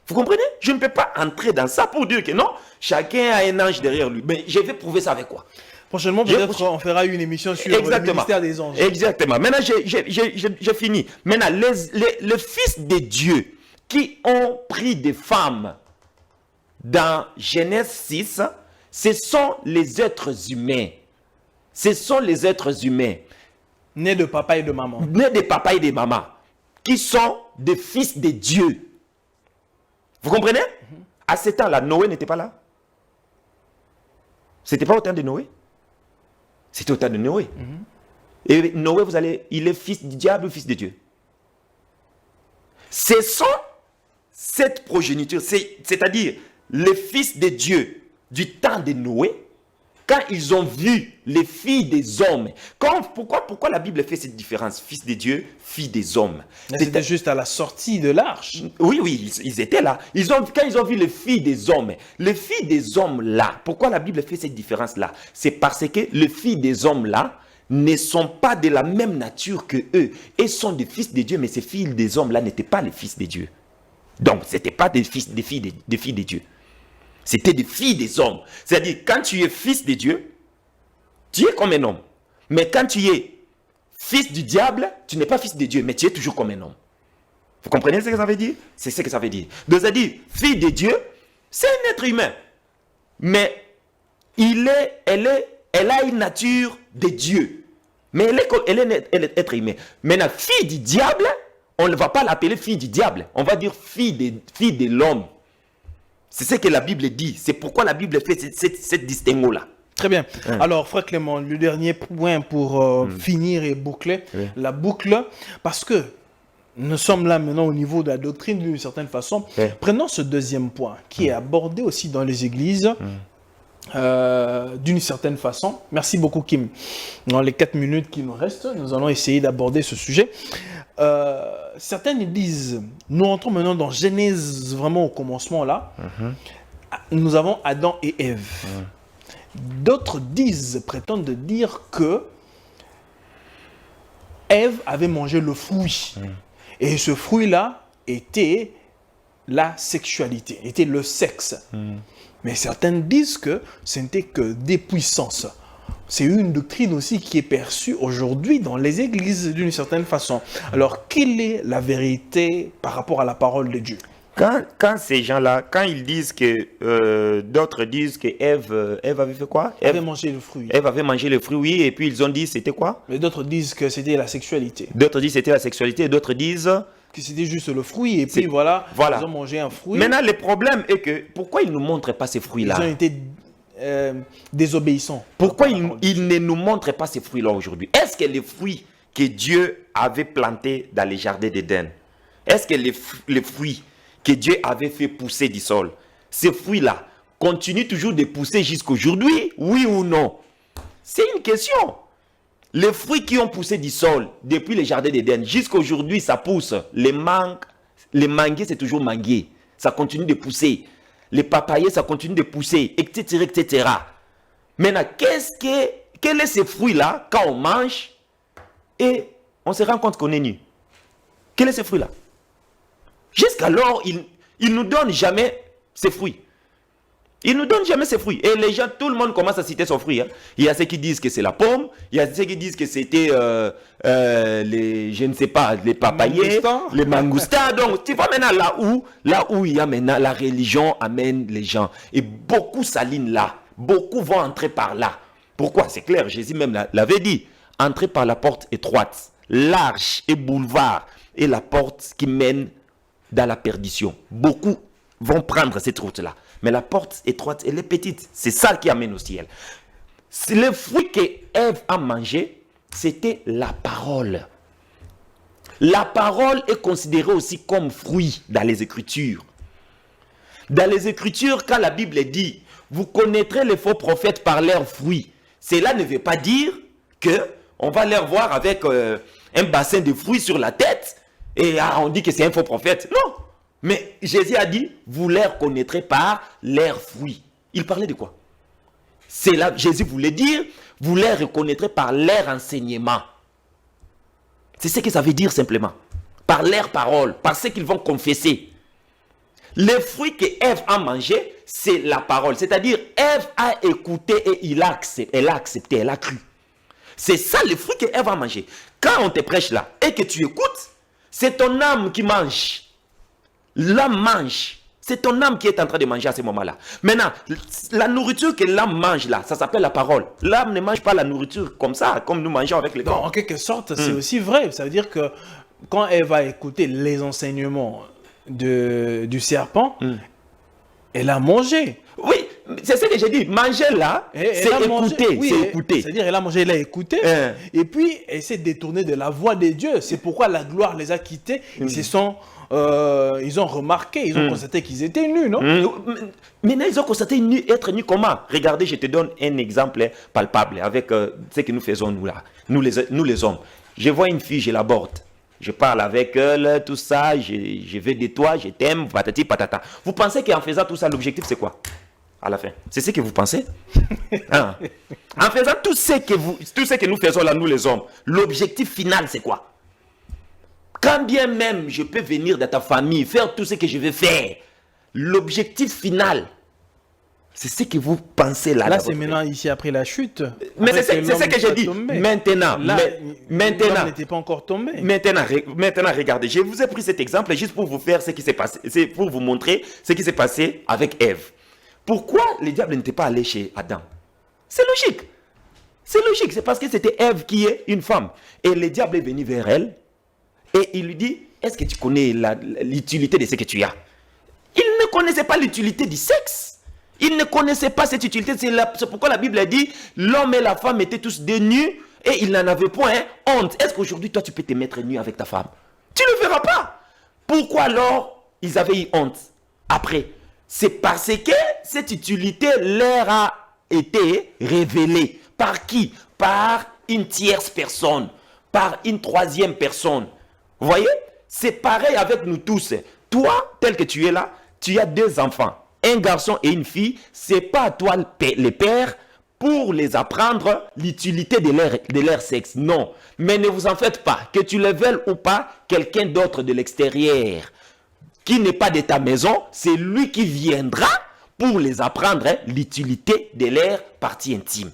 Vous comprenez? Je ne peux pas entrer dans ça pour dire que non, chacun a un ange derrière lui. Mais je vais prouver ça avec quoi? Prochainement, peut-être on fera une émission sur le ministère des anges. Exactement. Maintenant, j'ai fini. Maintenant, les fils de Dieu qui ont pris des femmes dans Genèse 6, ce sont les êtres humains. Ce sont les êtres humains. Nés de papa et de maman. Nés de papa et de maman. Qui sont des fils de Dieu. Vous comprenez? À ce temps-là, Noé n'était pas là. C'était pas au temps de Noé. C'était au temps de Noé. Et Noé, il est fils du diable ou fils de Dieu? Ce sont cette progéniture, c'est-à-dire les fils de Dieu du temps de Noé, quand ils ont vu les filles des hommes. Pourquoi la Bible fait cette différence? Fils de Dieu, filles des hommes. C'était juste à la sortie de l'arche. Oui, ils étaient là. Quand ils ont vu les filles des hommes là, pourquoi la Bible fait cette différence-là? C'est parce que les filles des hommes là ne sont pas de la même nature que eux. Elles sont des fils de Dieu, mais ces filles des hommes là n'étaient pas les fils de Dieu. Donc, ce n'étaient pas des filles de Dieu. C'était des filles des hommes. C'est-à-dire, quand tu es fils de Dieu, tu es comme un homme. Mais quand tu es fils du diable, tu n'es pas fils de Dieu, mais tu es toujours comme un homme. Vous comprenez ce que ça veut dire? C'est ce que ça veut dire. Donc, c'est-à-dire, fille de Dieu, c'est un être humain. Mais elle a une nature de Dieu. Mais elle est être humain. Maintenant, fille du diable, on ne va pas l'appeler fille du diable. On va dire fille de l'homme. C'est ce que la Bible dit. C'est pourquoi la Bible fait cette distinction-là. Très bien. Alors, frère Clément, le dernier point pour finir et boucler la boucle. Parce que nous sommes là maintenant au niveau de la doctrine d'une certaine façon. Prenons ce deuxième point qui est abordé aussi dans les églises. D'une certaine façon. Merci beaucoup, Kim. Dans les 4 minutes qui nous restent, nous allons essayer d'aborder ce sujet. Certains disent, nous entrons maintenant dans Genèse, vraiment au commencement là. Nous avons Adam et Ève. D'autres prétendent dire que Ève avait mangé le fruit. Et ce fruit-là était la sexualité, était le sexe. Mais certains disent que ce n'était que des puissances. C'est une doctrine aussi qui est perçue aujourd'hui dans les églises d'une certaine façon. Alors, quelle est la vérité par rapport à la parole de Dieu? Quand ces gens-là, quand ils disent que, d'autres disent que Ève avait fait quoi? Elle avait mangé le fruit. Ève avait mangé le fruit, oui, et puis ils ont dit c'était quoi? Mais d'autres disent que c'était la sexualité. D'autres disent c'était la sexualité, d'autres disent... Que c'était juste le fruit, et puis voilà, ils ont mangé un fruit. Maintenant, le problème est que, pourquoi ils ne nous montrent pas ces fruits-là? Ils ont été désobéissants. Pourquoi ils ne nous montrent pas ces fruits-là aujourd'hui? Est-ce que les fruits que Dieu avait plantés dans les jardins d'Éden, est-ce que les fruits que Dieu avait fait pousser du sol, ces fruits-là continuent toujours de pousser jusqu'aujourd'hui, oui ou non? C'est une question. Les fruits qui ont poussé du sol depuis les jardins d'Éden jusqu'à aujourd'hui, ça pousse. Les manguiers, c'est toujours manguier. Ça continue de pousser. Les papayers, ça continue de pousser, etc., etc. Maintenant, quel est ce fruit-là quand on mange et on se rend compte qu'on est nu? Quel est ce fruit-là? Jusqu'alors, il ne nous donne jamais ces fruits. Il ne nous donne jamais ses fruits. Et les gens, tout le monde commence à citer son fruit. Hein. Il y a ceux qui disent que c'est la pomme. Il y a ceux qui disent que c'était je ne sais pas, les papayers, les mangoustins. Donc, tu vois maintenant là où il y a maintenant la religion amène les gens. Et beaucoup s'alignent là. Beaucoup vont entrer par là. Pourquoi? C'est clair, Jésus même l'avait dit. Entrez par la porte étroite, large et boulevard. Et la porte qui mène dans la perdition. Beaucoup vont prendre cette route-là. Mais la porte étroite, elle est petite. C'est ça qui amène au ciel. Le fruit qu'Ève a mangé, c'était la parole. La parole est considérée aussi comme fruit dans les Écritures. Dans les Écritures, quand la Bible dit « Vous connaîtrez les faux prophètes par leurs fruits », cela ne veut pas dire qu'on va les voir avec un bassin de fruits sur la tête et on dit que c'est un faux prophète. Non. Mais Jésus a dit, vous les connaîtrez par leurs fruits. Il parlait de quoi? C'est là, Jésus voulait dire, vous les reconnaîtrez par leur enseignement. C'est ce que ça veut dire simplement. Par leurs paroles, par ce qu'ils vont confesser. Les fruits que Ève a mangé, c'est la parole. C'est-à-dire, Ève a écouté et elle a accepté, elle a cru. C'est ça le fruit que Ève a mangé. Quand on te prêche là et que tu écoutes, c'est ton âme qui mange. L'âme mange. C'est ton âme qui est en train de manger à ce moment-là. Maintenant, la nourriture que l'âme mange là, ça s'appelle la parole. L'âme ne mange pas la nourriture comme ça, comme nous mangeons avec les corps. En quelque sorte, c'est aussi vrai. Ça veut dire que quand elle va écouter les enseignements du serpent, elle a mangé. Oui, c'est ce que j'ai dit. Manger là, c'est écouter. Oui, c'est écouter. C'est-à-dire, elle a mangé, elle a écouté. Et puis, elle s'est détournée de la voix de Dieu. C'est pourquoi la gloire les a quittés. Ils ont remarqué, ils ont constaté qu'ils étaient nus, non? Maintenant, ils ont constaté être nus comment? Regardez, je te donne un exemple palpable avec ce que nous faisons nous là, nous les hommes. Je vois une fille, je l'aborde. Je parle avec elle, tout ça, je veux de toi, je t'aime, patati patata. Vous pensez qu'en faisant tout ça, l'objectif c'est quoi? À la fin. C'est ce que vous pensez? Hein? En faisant tout ce que nous faisons là, nous les hommes, l'objectif final c'est quoi? Quand bien même je peux venir dans ta famille, faire tout ce que je veux faire, l'objectif final, c'est ce que vous pensez là. Là, c'est maintenant ici après la chute. Mais c'est ce que j'ai dit. Maintenant, l'homme n'était pas encore tombé. Maintenant, regardez, je vous ai pris cet exemple juste pour vous faire ce qui s'est passé, c'est pour vous montrer ce qui s'est passé avec Ève. Pourquoi le diable n'était pas allé chez Adam? C'est logique. C'est logique, c'est parce que c'était Ève qui est une femme. Et le diable est venu vers elle. Et il lui dit, est-ce que tu connais l'utilité de ce que tu as? Il ne connaissait pas l'utilité du sexe. Il ne connaissait pas cette utilité. C'est pourquoi la Bible a dit, l'homme et la femme étaient tous des nus et ils n'en avaient point honte. Est-ce qu'aujourd'hui, toi, tu peux te mettre nu avec ta femme? Tu ne le verras pas. Pourquoi alors ils avaient eu honte? Après, c'est parce que cette utilité leur a été révélée. Par qui? Par une tierce personne. Par une troisième personne. Vous voyez? C'est pareil avec nous tous. Toi, tel que tu es là, tu as deux enfants. Un garçon et une fille. C'est pas à toi le père pour les apprendre l'utilité de leur sexe. Non. Mais ne vous en faites pas. Que tu le veuilles ou pas, quelqu'un d'autre de l'extérieur qui n'est pas de ta maison, c'est lui qui viendra pour les apprendre l'utilité de leur partie intime.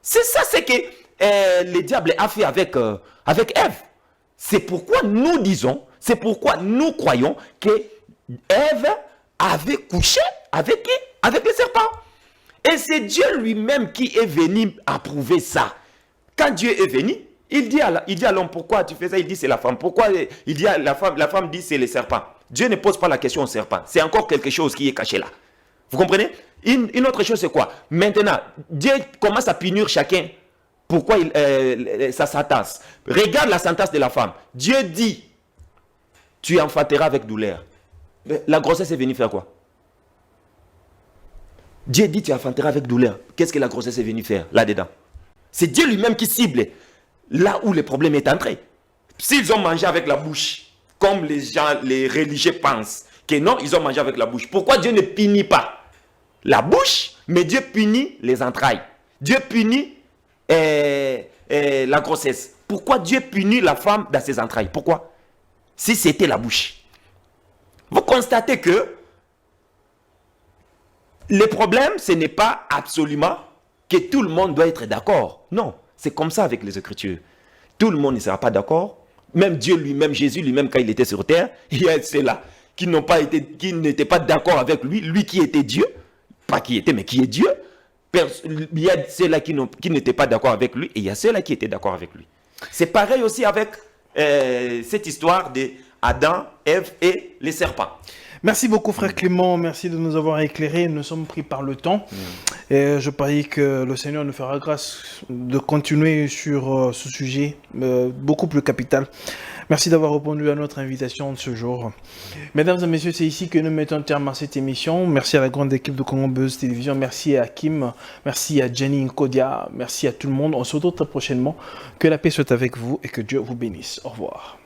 C'est ça ce que le diable a fait avec Ève. C'est pourquoi nous disons, c'est pourquoi nous croyons que Ève avait couché avec qui? Avec le serpent. Et c'est Dieu lui-même qui est venu approuver ça. Quand Dieu est venu, il dit à l'homme, pourquoi tu fais ça? Il dit c'est la femme. Pourquoi? Il dit à la femme dit c'est le serpent. Dieu ne pose pas la question au serpent. C'est encore quelque chose qui est caché là. Vous comprenez? Une autre chose c'est quoi? Maintenant, Dieu commence à punir chacun. Pourquoi sa sentence? Regarde la sentence de la femme. Dieu dit, tu enfanteras avec douleur. Mais la grossesse est venue faire quoi? Dieu dit, tu enfanteras avec douleur. Qu'est-ce que la grossesse est venue faire là-dedans? C'est Dieu lui-même qui cible là où le problème est entré. S'ils ont mangé avec la bouche, comme les religieux pensent que non, ils ont mangé avec la bouche. Pourquoi Dieu ne punit pas la bouche, mais Dieu punit les entrailles? Dieu punit la grossesse. Pourquoi Dieu punit la femme dans ses entrailles? Pourquoi? Si c'était la bouche. Vous constatez que le problème, ce n'est pas absolument que tout le monde doit être d'accord. Non, c'est comme ça avec les Écritures. Tout le monde ne sera pas d'accord. Même Dieu lui-même, Jésus lui-même, quand il était sur terre, il y a ceux-là qui n'étaient pas d'accord avec lui, lui qui était Dieu, pas qui était, mais qui est Dieu. Il y a ceux-là qui n'étaient pas d'accord avec lui, et il y a ceux-là qui étaient d'accord avec lui. C'est pareil aussi avec cette histoire d'Adam, Ève et les serpents. Merci beaucoup, frère Clément. Merci de nous avoir éclairés. Nous sommes pris par le temps. Et je parie que le Seigneur nous fera grâce de continuer sur ce sujet beaucoup plus capital. Merci d'avoir répondu à notre invitation de ce jour. Mesdames et messieurs, c'est ici que nous mettons terme à cette émission. Merci à la grande équipe de Congo Buzz Télévision. Merci à Kim. Merci à Jenny Nkodia. Merci à tout le monde. On se retrouve très prochainement. Que la paix soit avec vous et que Dieu vous bénisse. Au revoir.